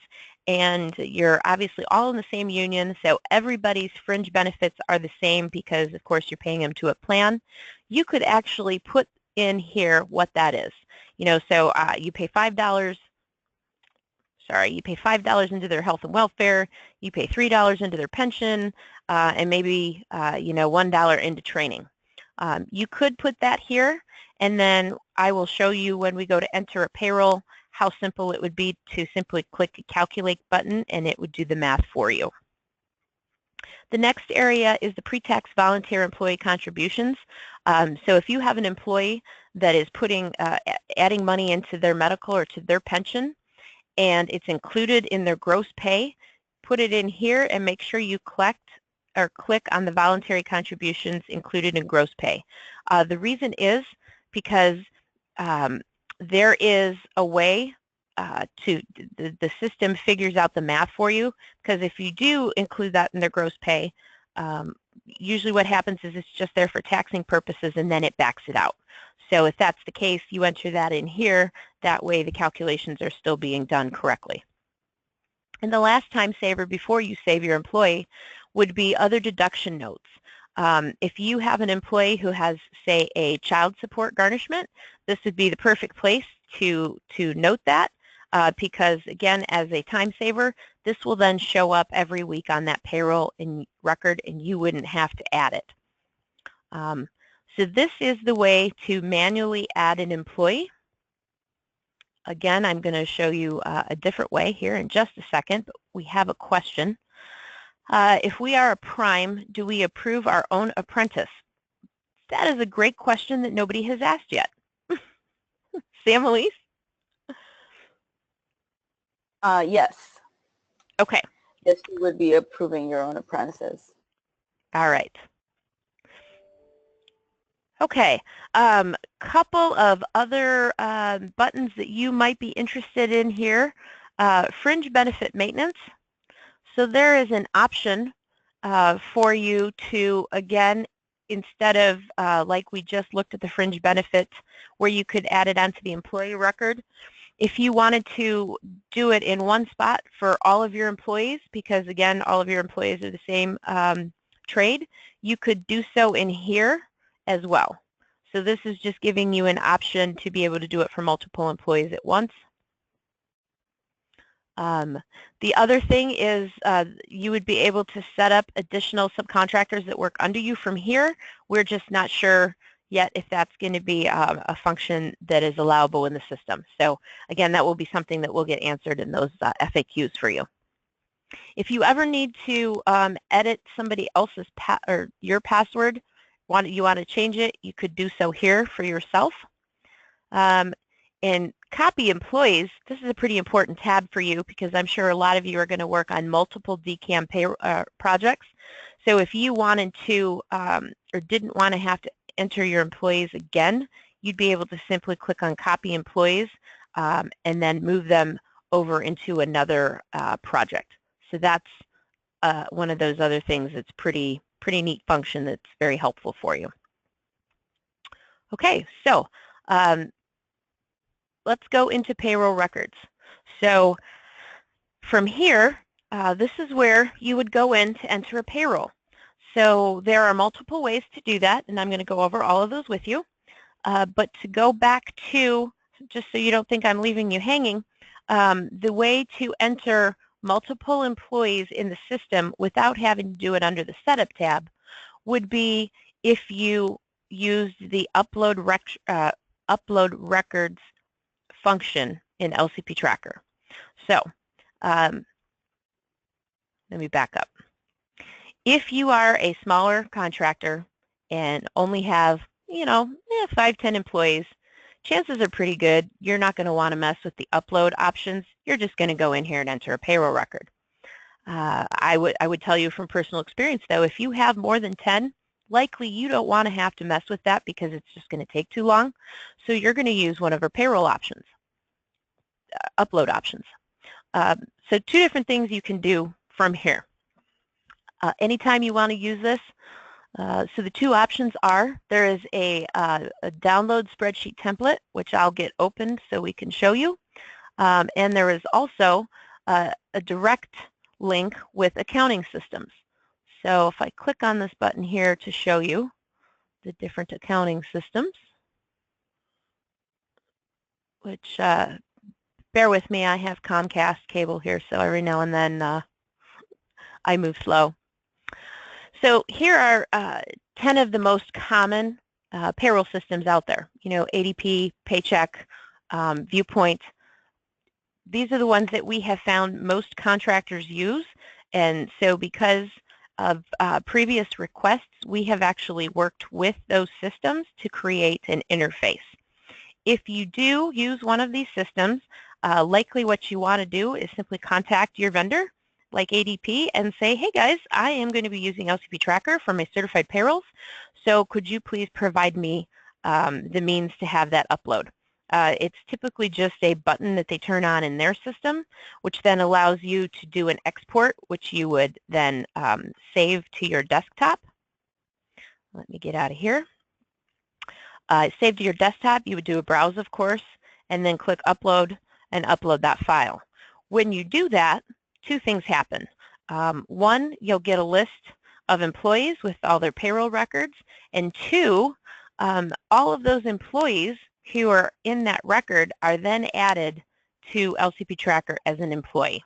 and you're obviously all in the same union, so everybody's fringe benefits are the same because, of course, you're paying them to a plan, you could actually put in here what that is. You know, so you pay $5, you pay $5 into their health and welfare, you pay $3 into their pension, and maybe, you know, $1 into training. You could put that here, and then I will show you when we go to enter a payroll how simple it would be to simply click a calculate button and it would do the math for you. The next area is the pre-tax volunteer employee contributions. So if you have an employee that is putting, adding money into their medical or to their pension, and it's included in their gross pay, put it in here and make sure you click on the voluntary contributions included in gross pay. The reason is because there is a way the system figures out the math for you, because if you do include that in their gross pay, usually what happens is it's just there for taxing purposes and then it backs it out. So if that's the case, you enter that in here. That way the calculations are still being done correctly. And the last time saver before you save your employee would be other deduction notes. If you have an employee who has, say, a child support garnishment, this would be the perfect place to note that because, again, as a time saver, this will then show up every week on that payroll and record, and you wouldn't have to add it. So this is the way to manually add an employee. Again, I'm going to show you a different way here in just a second, but we have a question. If we are a prime, do we approve our own apprentice? That is a great question that nobody has asked yet. Sam Elise? Yes. Okay. Yes, you would be approving your own apprentices. All right. Okay, couple of other buttons that you might be interested in here. Fringe benefit maintenance. So there is an option for you to, again, instead of like we just looked at the fringe benefits where you could add it onto the employee record, if you wanted to do it in one spot for all of your employees, because again, all of your employees are the same trade, you could do so in here as well. So this is just giving you an option to be able to do it for multiple employees at once. The other thing is you would be able to set up additional subcontractors that work under you from here. We're just not sure, yet if that's going to be a function that is allowable in the system. So again, that will be something that will get answered in those FAQs for you. If you ever need to edit somebody else's or your password, you want to change it, you could do so here for yourself. And copy employees, this is a pretty important tab for you because I'm sure a lot of you are going to work on multiple DCAM projects. So if you wanted to or didn't want to have to enter your employees again, you'd be able to simply click on copy employees and then move them over into another project. So that's one of those other things that's pretty neat function that's very helpful for you. Okay, so let's go into payroll records. So from here, this is where you would go in to enter a payroll. So there are multiple ways to do that, and I'm going to go over all of those with you. But to go back to, just so you don't think I'm leaving you hanging, the way to enter multiple employees in the system without having to do it under the Setup tab would be if you used the upload records function in LCP Tracker. So let me back up. If you are a smaller contractor and only have, 5-10 employees, chances are pretty good you're not going to want to mess with the upload options. You're just going to go in here and enter a payroll record. I would tell you from personal experience, though, if you have more than 10, likely you don't want to have to mess with that because it's just going to take too long. So you're going to use one of our payroll options, upload options. So two different things you can do from here. Anytime you want to use this, so the two options are, there is a download spreadsheet template, which I'll get opened so we can show you. And there is also a direct link with accounting systems. So if I click on this button here to show you the different accounting systems, which bear with me, I have Comcast cable here, so every now and then I move slow. So here are 10 of the most common payroll systems out there. ADP, Paycheck, Viewpoint. These are the ones that we have found most contractors use, and so because of previous requests, we have actually worked with those systems to create an interface. If you do use one of these systems, likely what you want to do is simply contact your vendor, like ADP, and say, hey guys, I am going to be using LCP Tracker for my certified payrolls, so could you please provide me the means to have that upload? It's typically just a button that they turn on in their system, which then allows you to do an export, which you would then save to your desktop. Let me get out of here. Save to your desktop, you would do a browse, of course, and then click upload and upload that file. When you do that, two things happen. One, you'll get a list of employees with all their payroll records, and two, all of those employees who are in that record are then added to LCP Tracker as an employee.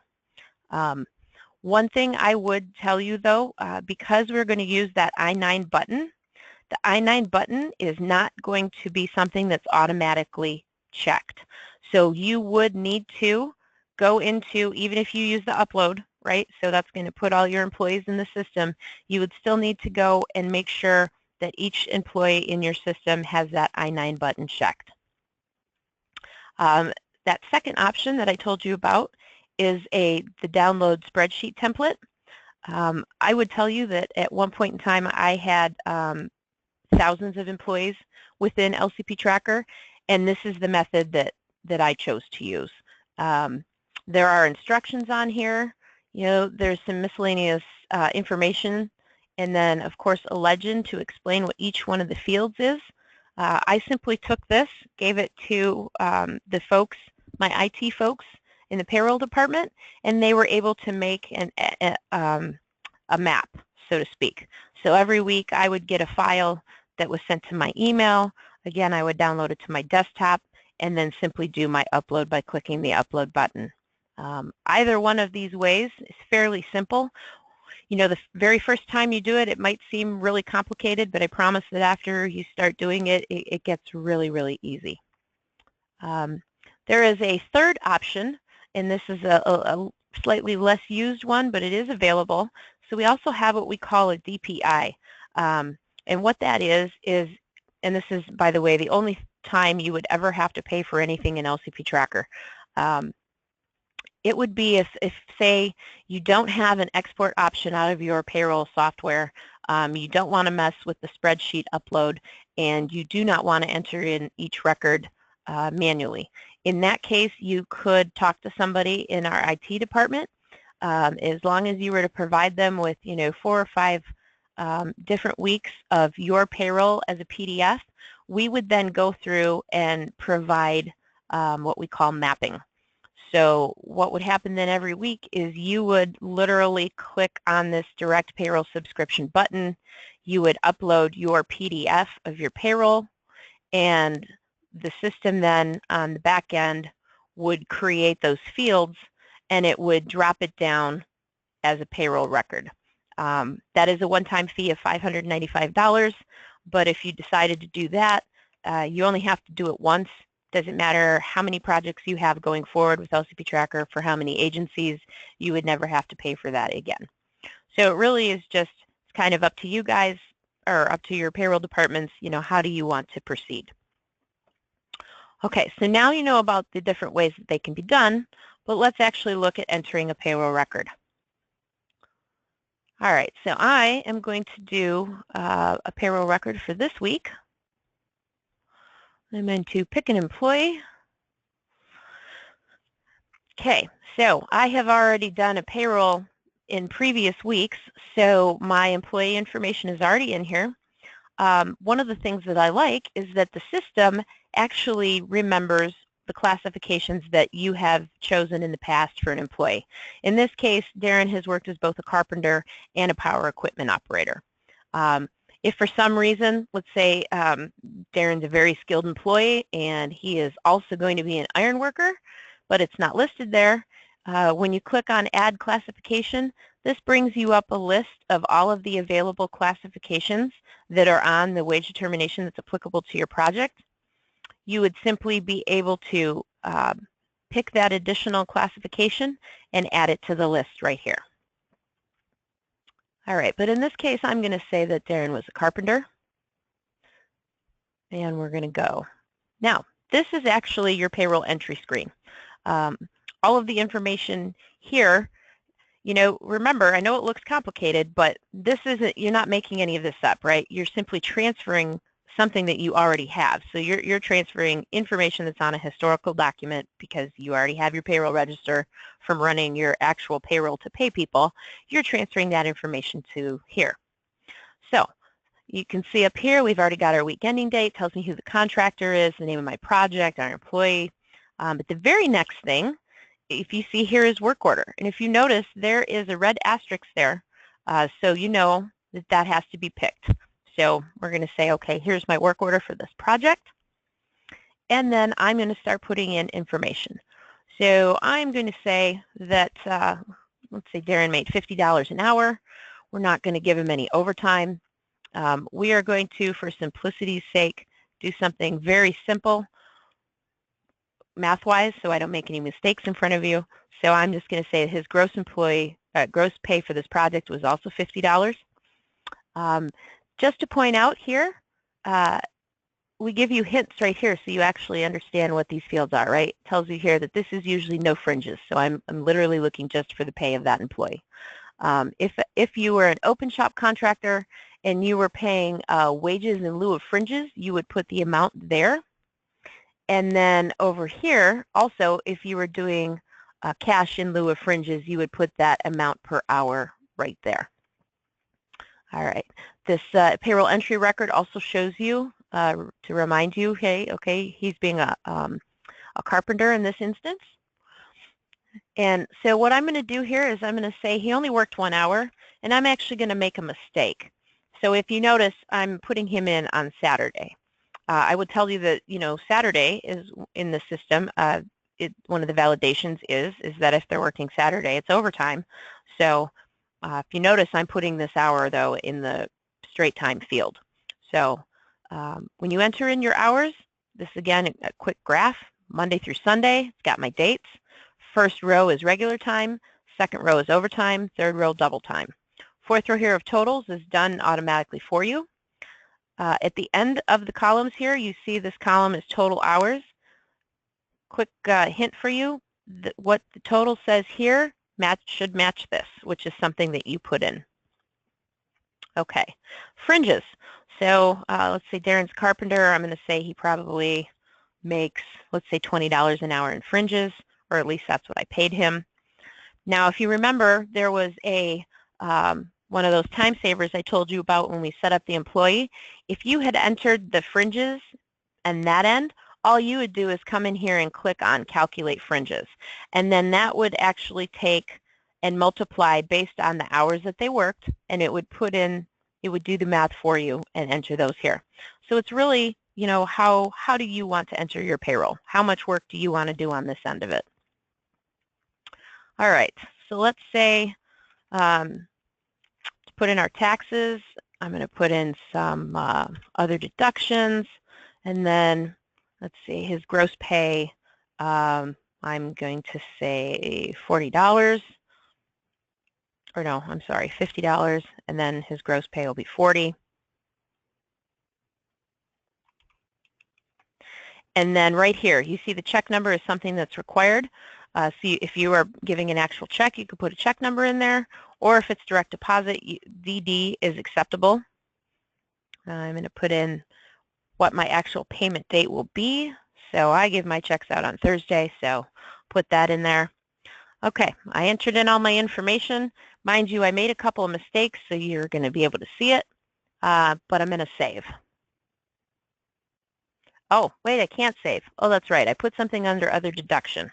One thing I would tell you, though, because we're going to use that I-9 button, the I-9 button is not going to be something that's automatically checked. So you would need to go into, even if you use the upload, right? So that's going to put all your employees in the system. You would still need to go and make sure that each employee in your system has that I-9 button checked. That second option that I told you about is the download spreadsheet template. I would tell you that at one point in time I had thousands of employees within LCP Tracker, and this is the method that I chose to use. There are instructions on here. There's some miscellaneous information, and then of course a legend to explain what each one of the fields is. I simply took this, gave it to the folks, my IT folks in the payroll department, and they were able to make a map, so to speak. So every week I would get a file that was sent to my email. Again, I would download it to my desktop and then simply do my upload by clicking the upload button. Either one of these ways is fairly simple. the very first time you do it, it might seem really complicated, but I promise that after you start doing it, it gets really, really easy. There is a third option, and this is a slightly less used one, but it is available. So we also have what we call a DPI. And what that is, and this is, by the way, the only time you would ever have to pay for anything in LCP Tracker. It would be if, say, you don't have an export option out of your payroll software, you don't want to mess with the spreadsheet upload, and you do not want to enter in each record manually. In that case, you could talk to somebody in our IT department. As long as you were to provide them with, 4 or 5 different weeks of your payroll as a PDF, we would then go through and provide what we call mapping. So what would happen then every week is you would literally click on this direct payroll subscription button. You would upload your PDF of your payroll, and the system then on the back end would create those fields, and it would drop it down as a payroll record. That is a one-time fee of $595, but if you decided to do that, you only have to do it once. Doesn't matter how many projects you have going forward with LCP Tracker, for how many agencies, you would never have to pay for that again. So it really is just kind of up to you guys, or up to your payroll departments, how do you want to proceed? Okay, so now you know about the different ways that they can be done, but let's actually look at entering a payroll record. All right, so I am going to do a payroll record for this week. I'm going to pick an employee. Okay, so I have already done a payroll in previous weeks, so my employee information is already in here. One of the things that I like is that the system actually remembers the classifications that you have chosen in the past for an employee. In this case, Darren has worked as both a carpenter and a power equipment operator. If for some reason, let's say Darren's a very skilled employee and he is also going to be an iron worker, but it's not listed there, when you click on Add Classification, this brings you up a list of all of the available classifications that are on the wage determination that's applicable to your project. You would simply be able to pick that additional classification and add it to the list right here. All right, but in this case, I'm going to say that Darren was a carpenter, and we're going to go. Now, this is actually your payroll entry screen. All of the information here, remember, I know it looks complicated, but this isn't, you're not making any of this up, right? You're simply transferring something that you already have. So you're transferring information that's on a historical document because you already have your payroll register from running your actual payroll to pay people. You're transferring that information to here. So you can see up here, we've already got our week ending date, tells me who the contractor is, the name of my project, our employee. But the very next thing, if you see here, is work order. And if you notice, there is a red asterisk there. So you know that that has to be picked. So we're going to say, okay, here's my work order for this project. And then I'm going to start putting in information. So I'm going to say that, let's say Darren made $50 an hour. We're not going to give him any overtime. We are going to, for simplicity's sake, do something very simple math-wise so I don't make any mistakes in front of you. So I'm just going to say that his gross pay for this project was also $50. Just to point out here, we give you hints right here so you actually understand what these fields are, right? It tells you here that this is usually no fringes, so I'm literally looking just for the pay of that employee. If you were an open shop contractor and you were paying wages in lieu of fringes, you would put the amount there. And then over here, also, if you were doing cash in lieu of fringes, you would put that amount per hour right there. All right. This payroll entry record also shows you, to remind you, hey, okay, he's being a carpenter in this instance. And so what I'm going to do here is I'm going to say he only worked 1 hour, and I'm actually going to make a mistake. So if you notice, I'm putting him in on Saturday. I would tell you that, Saturday is in the system. One of the validations is that if they're working Saturday, it's overtime. So If you notice, I'm putting this hour, though, in the straight time field. So when you enter in your hours, this, again, a quick graph, Monday through Sunday. It's got my dates. First row is regular time. Second row is overtime. Third row, double time. Fourth row here of totals is done automatically for you. At the end of the columns here, you see this column is total hours. Quick hint for you, what the total says here should match this, which is something that you put in. Okay, fringes. So let's say Darren's carpenter. I'm going to say he probably makes, let's say, $20 an hour in fringes, or at least that's what I paid him. Now, if you remember, there was a one of those time savers I told you about when we set up the employee. If you had entered the fringes and that end, all you would do is come in here and click on Calculate Fringes. And then that would actually take and multiply based on the hours that they worked, and it would put in, it would do the math for you and enter those here. So it's really, you know, how do you want to enter your payroll? How much work do you want to do on this end of it? All right, so let's say to put in our taxes, I'm going to put in some other deductions, and then let's see, his gross pay, I'm going to say $40, or no, I'm sorry, $50, and then his gross pay will be $40. And then right here, you see the check number is something that's required. So if you are giving an actual check, you could put a check number in there, or if it's direct deposit, DD is acceptable. I'm going to put in what my actual payment date will be. So I give my checks out on Thursday, so put that in there. Okay, I entered in all my information. Mind you, I made a couple of mistakes, so you're going to be able to see it, but I'm going to save. Oh, wait, I can't save. Oh, that's right. I put something under other deduction.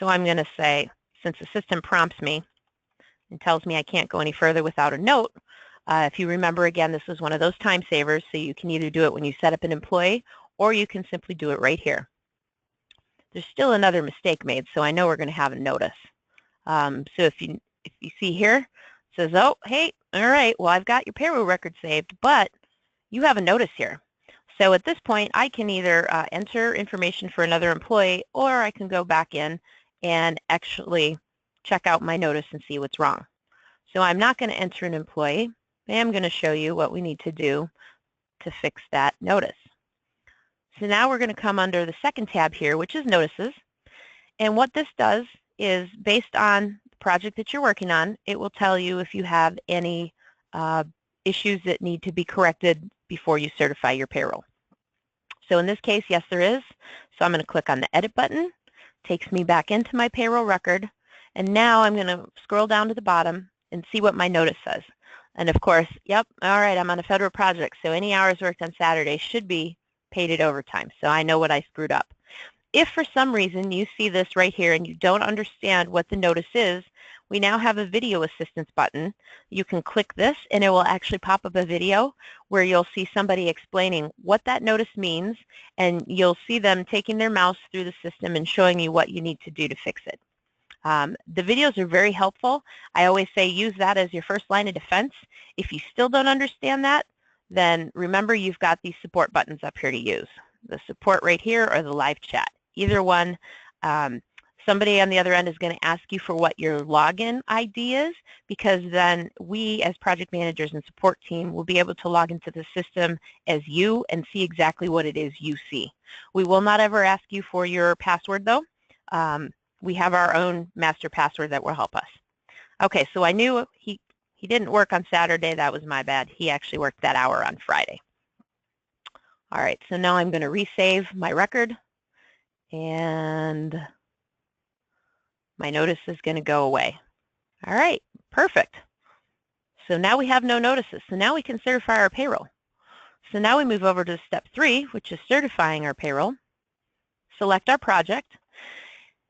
So I'm going to say, since the system prompts me and tells me I can't go any further without a note, if you remember, again, this is one of those time savers, so you can either do it when you set up an employee, or you can simply do it right here. There's still another mistake made, so I know we're going to have a notice. So if you see here, it says, oh, hey, all right, well, I've got your payroll record saved, but you have a notice here. So at this point, I can either enter information for another employee, or I can go back in and actually check out my notice and see what's wrong. So I'm not going to enter an employee. I am going to show you what we need to do to fix that notice. So now we're going to come under the second tab here, which is notices. And what this does is, based on the project that you're working on, it will tell you if you have any issues that need to be corrected before you certify your payroll. So in this case, yes, there is. So I'm going to click on the Edit button. Takes me back into my payroll record. And now I'm going to scroll down to the bottom and see what my notice says. And of course, yep, all right, I'm on a federal project, so any hours worked on Saturday should be paid at overtime. So I know what I screwed up. If for some reason you see this right here and you don't understand what the notice is, we now have a video assistance button. You can click this and it will actually pop up a video where you'll see somebody explaining what that notice means, and you'll see them taking their mouse through the system and showing you what you need to do to fix it. The videos are very helpful. I always say use that as your first line of defense. If you still don't understand that, then remember you've got these support buttons up here to use. The support right here or the live chat. Either one. Somebody on the other end is going to ask you for what your login ID is, because then we as project managers and support team will be able to log into the system as you and see exactly what it is you see. We will not ever ask you for your password though. We have our own master password that will help us. Okay, so I knew he didn't work on Saturday. That was my bad. He actually worked that hour on Friday. All right, so now I'm going to resave my record, and my notice is going to go away. All right, perfect. So now we have no notices. So now we can certify our payroll. So now we move over to step 3, which is certifying our payroll. Select our project.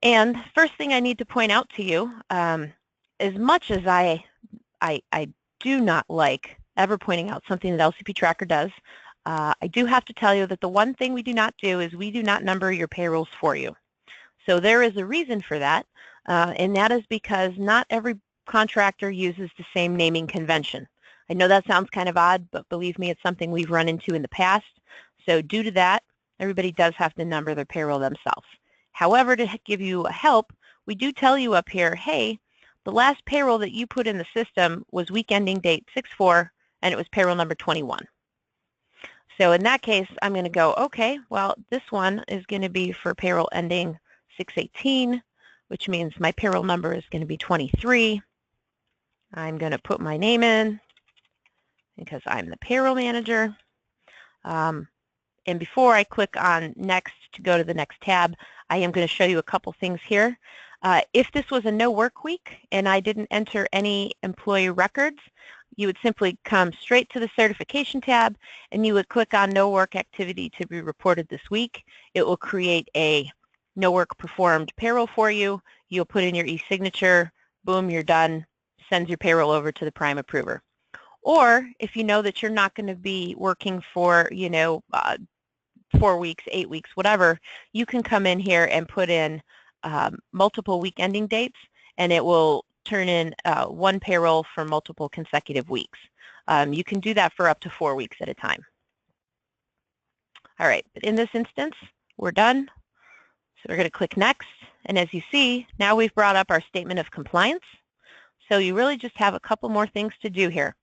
And first thing I need to point out to you, as much as I do not like ever pointing out something that LCP Tracker does, I do have to tell you that the one thing we do not do is we do not number your payrolls for you. So there is a reason for that, and that is because not every contractor uses the same naming convention. I know that sounds kind of odd, but believe me, it's something we've run into in the past. So due to that, everybody does have to number their payroll themselves. However, to give you a help, we do tell you up here, hey, the last payroll that you put in the system was week ending date 6/4, and it was payroll number 21. So in that case, I'm going to go, okay, well, this one is going to be for payroll ending 6/18, which means my payroll number is going to be 23. I'm going to put my name in because I'm the payroll manager. And before I click on next to go to the next tab, I am going to show you a couple things here. If this was a no work week and I didn't enter any employee records, you would simply come straight to the certification tab and you would click on no work activity to be reported this week. It will create a no work performed payroll for you. You'll put in your e-signature, boom, you're done, sends your payroll over to the prime approver. Or if you know that you're not going to be working for, 4 weeks, 8 weeks, whatever, you can come in here and put in multiple week ending dates, and it will turn in one payroll for multiple consecutive weeks. You can do that for up to 4 weeks at a time. All right, but in this instance, we're done. So we're going to click next, and as you see, now we've brought up our statement of compliance. So you really just have a couple more things to do here.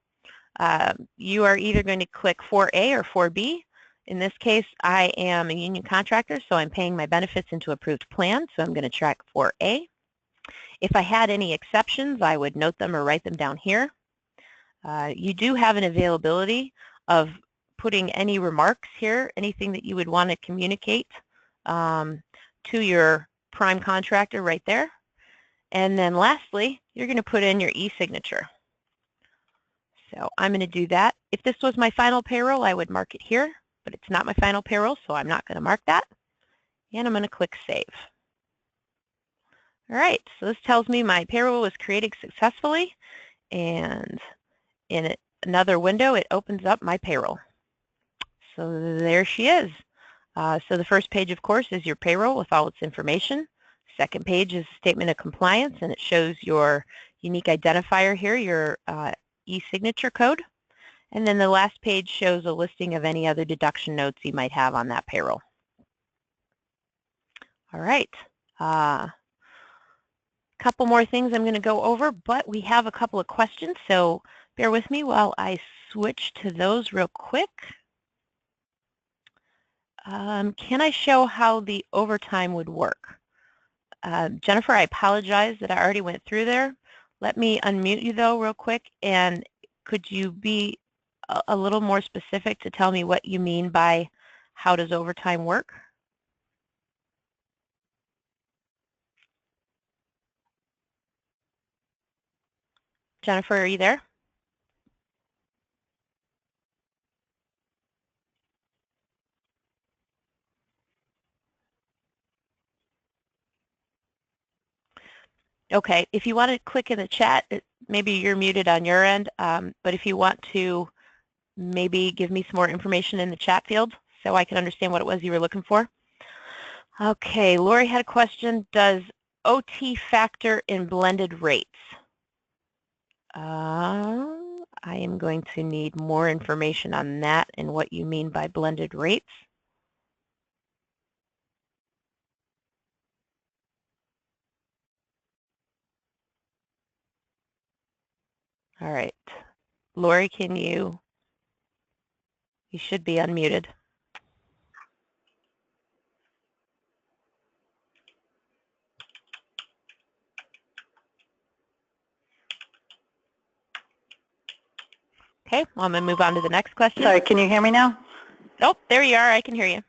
You are either going to click 4A or 4B. In this case, I am a union contractor, so I'm paying my benefits into approved plan, so I'm going to track 4A. If I had any exceptions, I would note them or write them down here. You do have an availability of putting any remarks here, anything that you would want to communicate to your prime contractor right there. And then lastly, you're going to put in your e-signature. So I'm going to do that. If this was my final payroll, I would mark it here, but it's not my final payroll, so I'm not going to mark that. And I'm going to click Save. All right, so this tells me my payroll was created successfully, and in another window, it opens up my payroll. So there she is. So the first page, of course, is your payroll with all its information. Second page is a statement of compliance, and it shows your unique identifier here, your e-signature code. And then the last page shows a listing of any other deduction notes you might have on that payroll. All right. Couple more things I'm going to go over, but we have a couple of questions, so bear with me while I switch to those real quick. Can I show how the overtime would work? Jennifer, I apologize that I already went through there. Let me unmute you though real quick, and could you be a little more specific to tell me what you mean by how does overtime work? Jennifer, are you there? Okay, if you want to click in the chat, maybe you're muted on your end, but if you want to maybe give me some more information in the chat field so I can understand what it was you were looking for. Okay, Lori had a question. Does OT factor in blended rates? I am going to need more information on that and what you mean by blended rates. All right, Lori, you should be unmuted. Okay, well, I'm going to move on to the next question. Sorry, can you hear me now? Oh, there you are. I can hear you.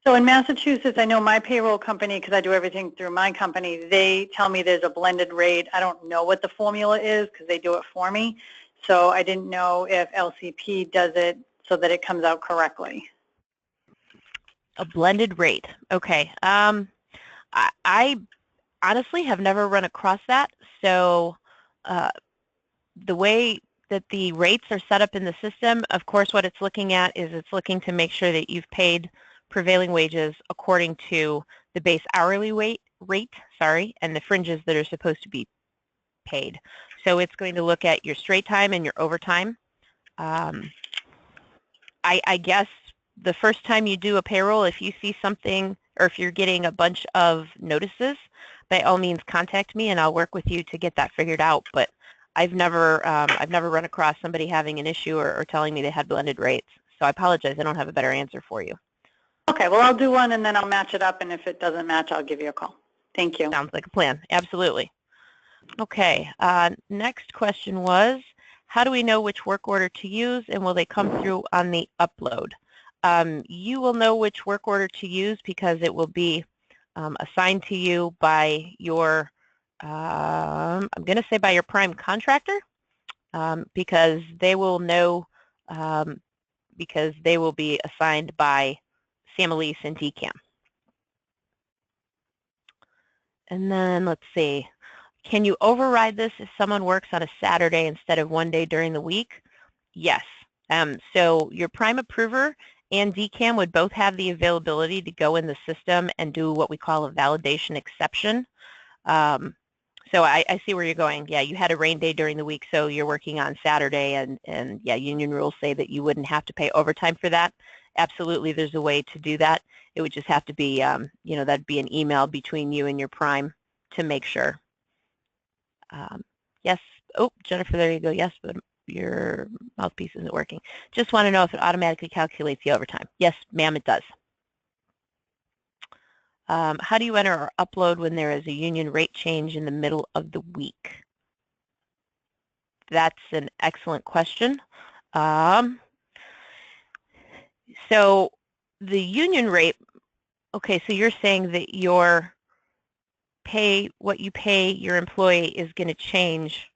So in Massachusetts, I know my payroll company, because I do everything through my company, they tell me there's a blended rate. I don't know what the formula is because they do it for me. So I didn't know if LCP does it so that it comes out correctly. A blended rate. Okay. I honestly have never run across that. So the way that the rates are set up in the system, of course, what it's looking at is it's looking to make sure that you've paid prevailing wages according to the base hourly rate, and the fringes that are supposed to be paid. So it's going to look at your straight time and your overtime. I guess the first time you do a payroll, if you see something or if you're getting a bunch of notices, by all means contact me and I'll work with you to get that figured out. But I've never run across somebody having an issue or telling me they had blended rates. So I apologize, I don't have a better answer for you. Okay, well, I'll do one and then I'll match it up, and if it doesn't match, I'll give you a call. Thank you. Sounds like a plan. Absolutely. Okay, next question was, how do we know which work order to use, and will they come through on the upload? You will know which work order to use because it will be assigned to you by your, I'm going to say by your prime contractor, because they will know, because they will be assigned by Sam Elise and DCAM. And then let's see. Can you override this if someone works on a Saturday instead of one day during the week? Yes. So your prime approver and DCAM would both have the availability to go in the system and do what we call a validation exception. So I see where you're going. Yeah, you had a rain day during the week, so you're working on Saturday, and yeah, union rules say that you wouldn't have to pay overtime for that. Absolutely, there's a way to do that. It would just have to be, you know, that'd be an email between you and your prime to make sure. Yes. Oh, Jennifer, there you go. Yes, but your mouthpiece isn't working. Just want to know if it automatically calculates the overtime. Yes, ma'am, it does. How do you enter or upload when there is a union rate change in the middle of the week? That's an excellent question. So the union rate, okay, so you're saying that your pay, what you pay your employee is going to change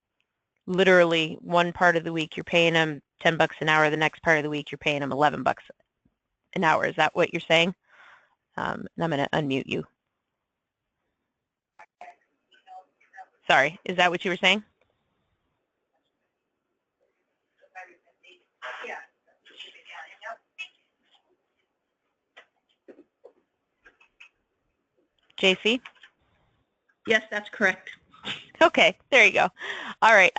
literally one part of the week you're paying them $10 an hour, the next part of the week you're paying them $11 an hour. Is that what you're saying? And I'm going to unmute you. Sorry, is that what you were saying? JC? Yes, that's correct. Okay, there you go. All right.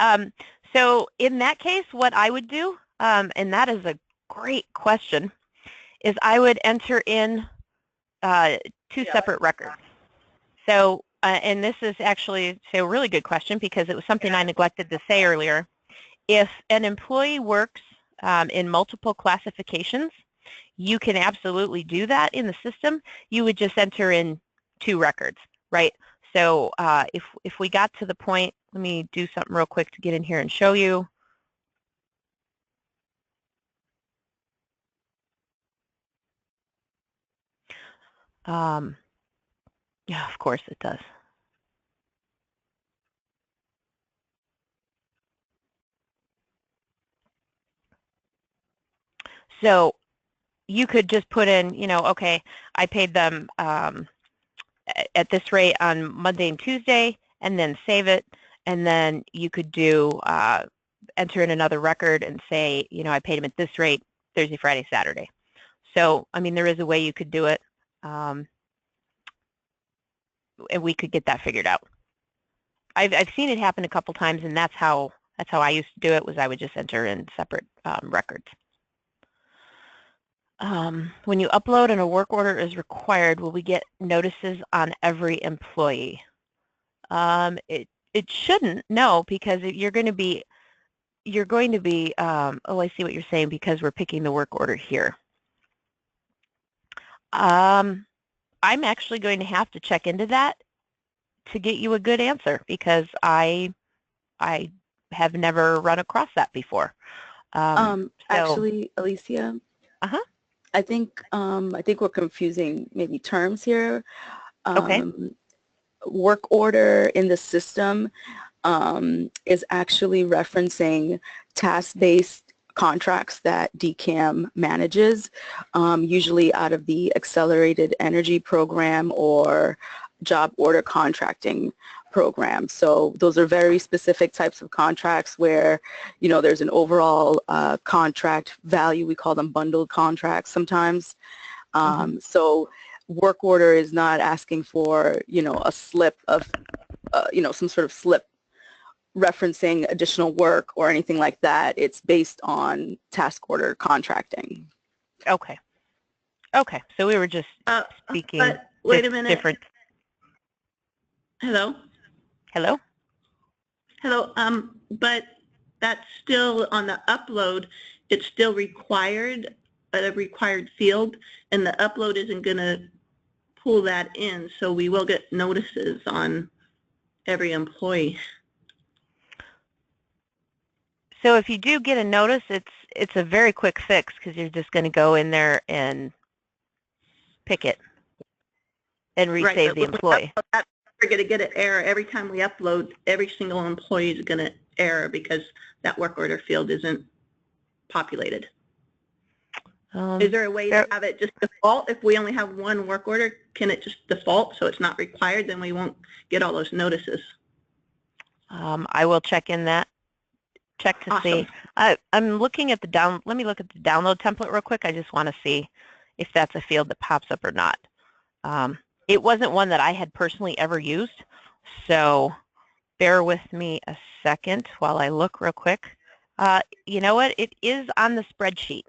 So in that case, what I would do, and that is a great question, is I would enter in two separate records. So, and this is actually a really good question because it was something I neglected to say earlier. If an employee works in multiple classifications, you can absolutely do that in the system. You would just enter in two records, right? So if we got to the point, let me do something real quick to get in here and show you. Yeah, of course it does. So you could just put in, you know, okay, I paid them at this rate on Monday and Tuesday, and then save it, and then you could do enter in another record and say, you know, I paid them at this rate Thursday, Friday, Saturday. So, I mean, there is a way you could do it, and we could get that figured out. I've seen it happen a couple times, and that's how I used to do it. Was I would just enter in separate records. When you upload and a work order is required, will we get notices on every employee? It shouldn't, no, because you're going to be, oh, I see what you're saying, because we're picking the work order here. I'm actually going to have to check into that to get you a good answer, because I have never run across that before. Actually, Alicia, I think we're confusing maybe terms here. Okay. Work order in the system is actually referencing task-based contracts that DCAM manages, usually out of the Accelerated Energy Program or job order contracting program. So those are very specific types of contracts where, you know, there's an overall contract value. We call them bundled contracts sometimes. So work order is not asking for, you know, a slip of, you know, some sort of slip referencing additional work or anything like that. It's based on task order contracting. Okay. Okay. So we were just speaking. But wait a minute. Different. Hello? Hello? Hello. But that's still on the upload. It's still required, a required field, and the upload isn't going to pull that in. So we will get notices on every employee. So if you do get a notice, it's a very quick fix because you're just going to go in there and pick it and resave the employee. We're going to get an error every time we upload. Every single employee is going to error because that work order field isn't populated. Is there a way to have it just default? If we only have one work order, can it just default so it's not required? Then we won't get all those notices. I will check to Awesome. see. I'm looking at the let me look at the download template real quick. I just want to see if that's a field that pops up or not. It wasn't one that I had personally ever used, so bear with me a second while I look real quick. You know what? It is on the spreadsheet.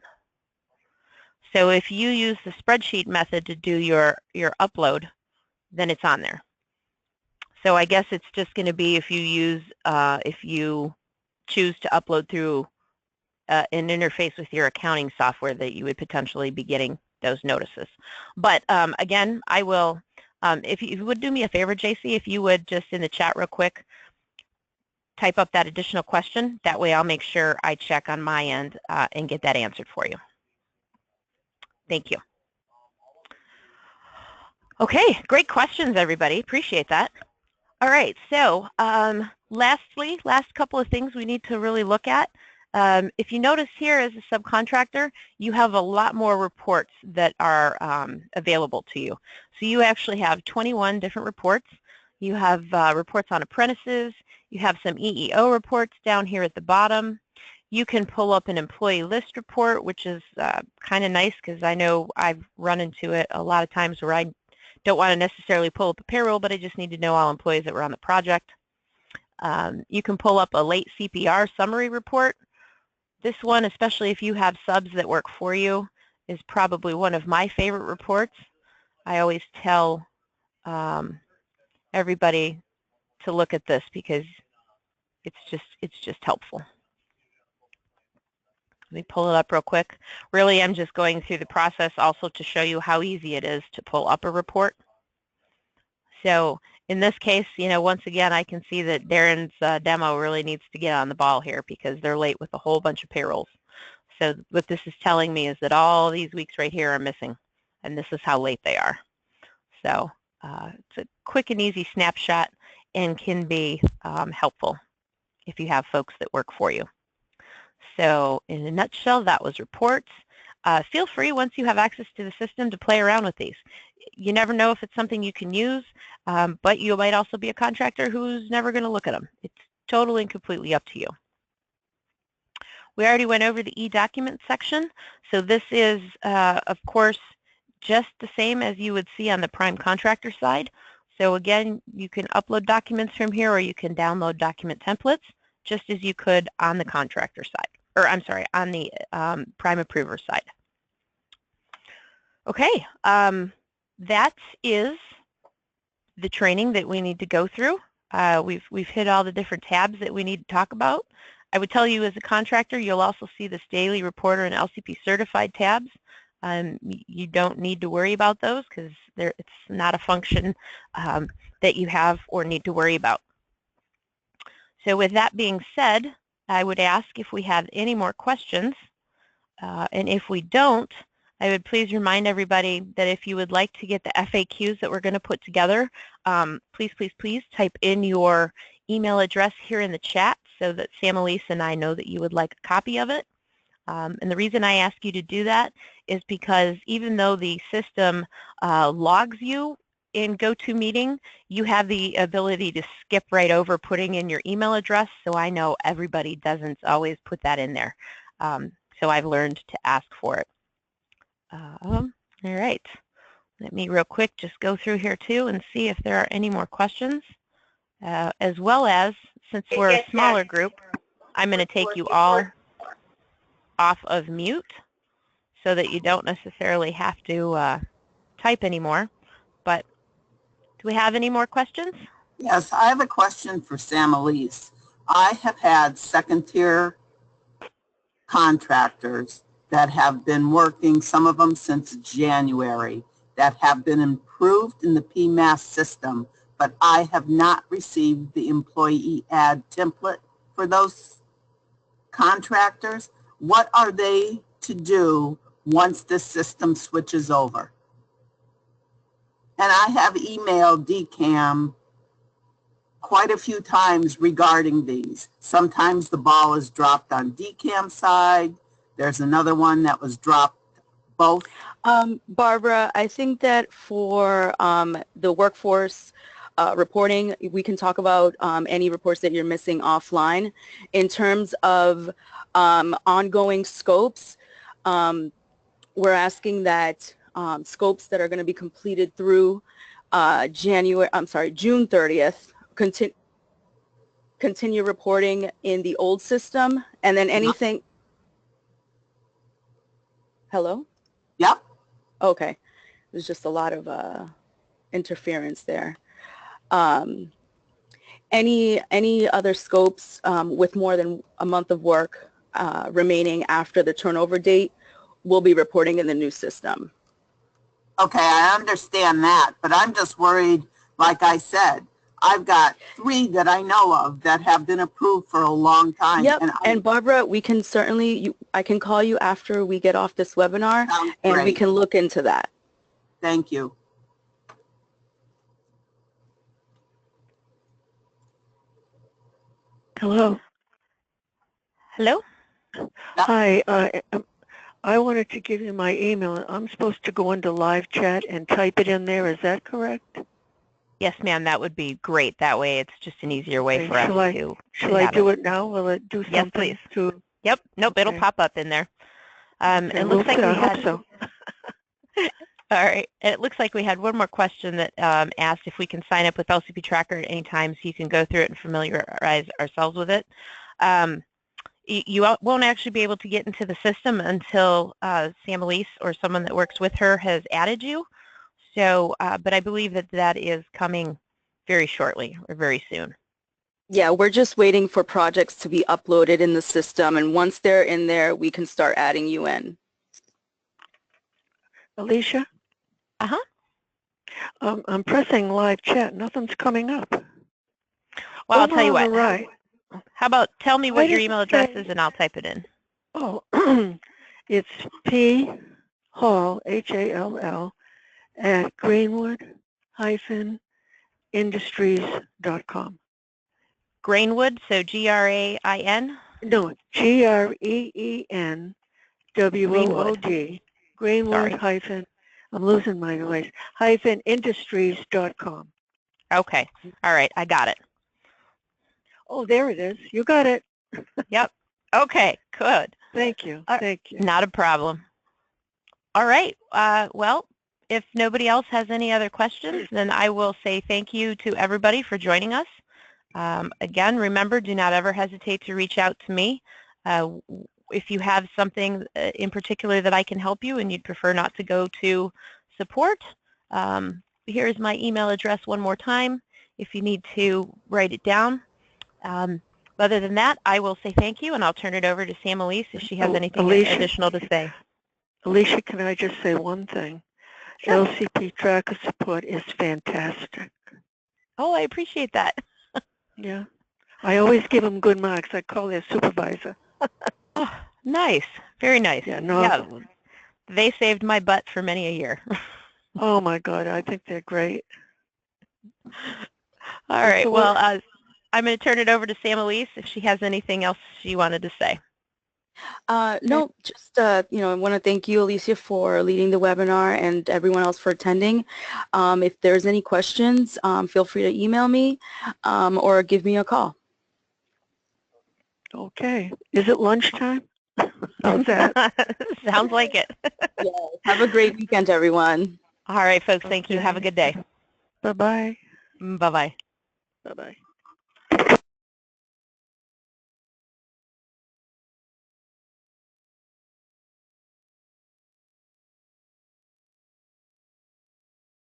So if you use the spreadsheet method to do your upload, then it's on there. So I guess it's just going to be if you choose to upload through an interface with your accounting software that you would potentially be getting those notices. But again, I will, if you would do me a favor, JC, if you would just in the chat real quick, type up that additional question. That way I'll make sure I check on my end and get that answered for you. Thank you. Okay, great questions, everybody. Appreciate that. All right, so lastly, last couple of things we need to really look at. If you notice here as a subcontractor, you have a lot more reports that are available to you. So you actually have 21 different reports. You have reports on apprentices. You have some EEO reports down here at the bottom. You can pull up an employee list report, which is kind of nice because I know I've run into it a lot of times where I don't want to necessarily pull up a payroll, but I just need to know all employees that were on the project. You can pull up a late CPR summary report. This one, especially if you have subs that work for you, is probably one of my favorite reports. I always tell everybody to look at this because it's just helpful. Let me pull it up real quick. Really, I'm just going through the process also to show you how easy it is to pull up a report. So in this case, you know, once again, I can see that Darren's demo really needs to get on the ball here because they're late with a whole bunch of payrolls. So what this is telling me is that all these weeks right here are missing, and this is how late they are. So it's a quick and easy snapshot and can be helpful if you have folks that work for you. So in a nutshell, that was reports. Feel free, once you have access to the system, to play around with these. You never know if it's something you can use, but you might also be a contractor who's never going to look at them. It's totally and completely up to you. We already went over the e-document section. So this is, of course, just the same as you would see on the prime contractor side. So again, you can upload documents from here or you can download document templates just as you could on the contractor side, or I'm sorry, on the prime approver side. Okay, that is the training that we need to go through. We've hit all the different tabs that we need to talk about. I would tell you as a contractor, you'll also see this daily reporter and LCP certified tabs. You don't need to worry about those because it's not a function that you have or need to worry about. So with that being said, I would ask if we have any more questions. And if we don't, I would please remind everybody that if you would like to get the FAQs that we're going to put together, please type in your email address here in the chat so that Sam Elise and I know that you would like a copy of it. And the reason I ask you to do that is because even though the system logs you in GoToMeeting, you have the ability to skip right over putting in your email address, so I know everybody doesn't always put that in there. So I've learned to ask for it. All right, let me real quick just go through here too and see if there are any more questions as well as, since we're a smaller group, I'm going to take you all off of mute so that you don't necessarily have to type anymore. But do we have any more questions? Yes, I have a question for Sam Elise. I have had second-tier contractors that have been working, some of them since January, that have been improved in the PMAS system, but I have not received the employee ad template for those contractors. What are they to do once this system switches over? And I have emailed DCAM quite a few times regarding these. Sometimes the ball is dropped on DCAM's side. There's another one that was dropped both. Barbara, I think that for the workforce reporting, we can talk about any reports that you're missing offline. In terms of ongoing scopes, we're asking that scopes that are going to be completed through June 30th, continue reporting in the old system, and then anything. Hello? Yep. Okay. There's just a lot of interference there. Any other scopes with more than a month of work remaining after the turnover date will be reporting in the new system. Okay, I understand that, but I'm just worried, like I said, I've got 3 that I know of that have been approved for a long time. Yep, and Barbara, we can certainly, I can call you after we get off this webinar, and we can look into that. Thank you. Hello. Hello? Hi. I wanted to give you my email. I'm supposed to go into live chat and type it in there. Is that correct? Yes, ma'am. That would be great. That way it's just an easier way for us to Shall I do it now? Will it do something? Yes, please. To... Yep. Nope, it'll pop up in there. It looks like we had... so. All right. It looks like we had one more question that asked if we can sign up with LCP Tracker at any time so you can go through it and familiarize ourselves with it. You won't actually be able to get into the system until Sam Elise or someone that works with her has added you. So, but I believe that that is coming very shortly or very soon. Yeah, we're just waiting for projects to be uploaded in the system, and once they're in there, we can start adding you in. Alicia? Uh-huh. I'm pressing live chat. Nothing's coming up. Well, I'll tell you what. Right. How about tell me what your email address is and I'll type it in. Oh, it's P Hall, H-A-L-L, at greenwood-industries.com. Grainwood, so G-R-A-I-N? No, G-R-E-E-N-W-O-O-D. Greenwood hyphen, I'm losing my voice, -industries.com. Okay. All right. I got it. Oh, there it is. You got it. Yep. Okay. Good. Thank you. Thank you. Not a problem. All right. Well, if nobody else has any other questions, then I will say thank you to everybody for joining us. Again, remember, do not ever hesitate to reach out to me. If you have something in particular that I can help you and you'd prefer not to go to support, here is my email address one more time if you need to write it down. Other than that, I will say thank you, and I'll turn it over to Sam Elise if she has anything additional to say. Alicia, can I just say one thing? Sure. LCP Tracker support is fantastic. Oh, I appreciate that. Yeah. I always give them good marks. I call their supervisor. Oh, nice. Very nice. Yeah, no. Yeah, they saved my butt for many a year. Oh, my God. I think they're great. All right. Well, I'm going to turn it over to Sam Elise if she has anything else she wanted to say. No, just, you know, I want to thank you, Alicia, for leading the webinar and everyone else for attending. If there's any questions, feel free to email me or give me a call. Okay. Is it lunchtime? How's that? Sounds like it. Yes. Have a great weekend, everyone. All right, folks. Thank you. Have a good day. Bye-bye. Bye-bye. Bye-bye.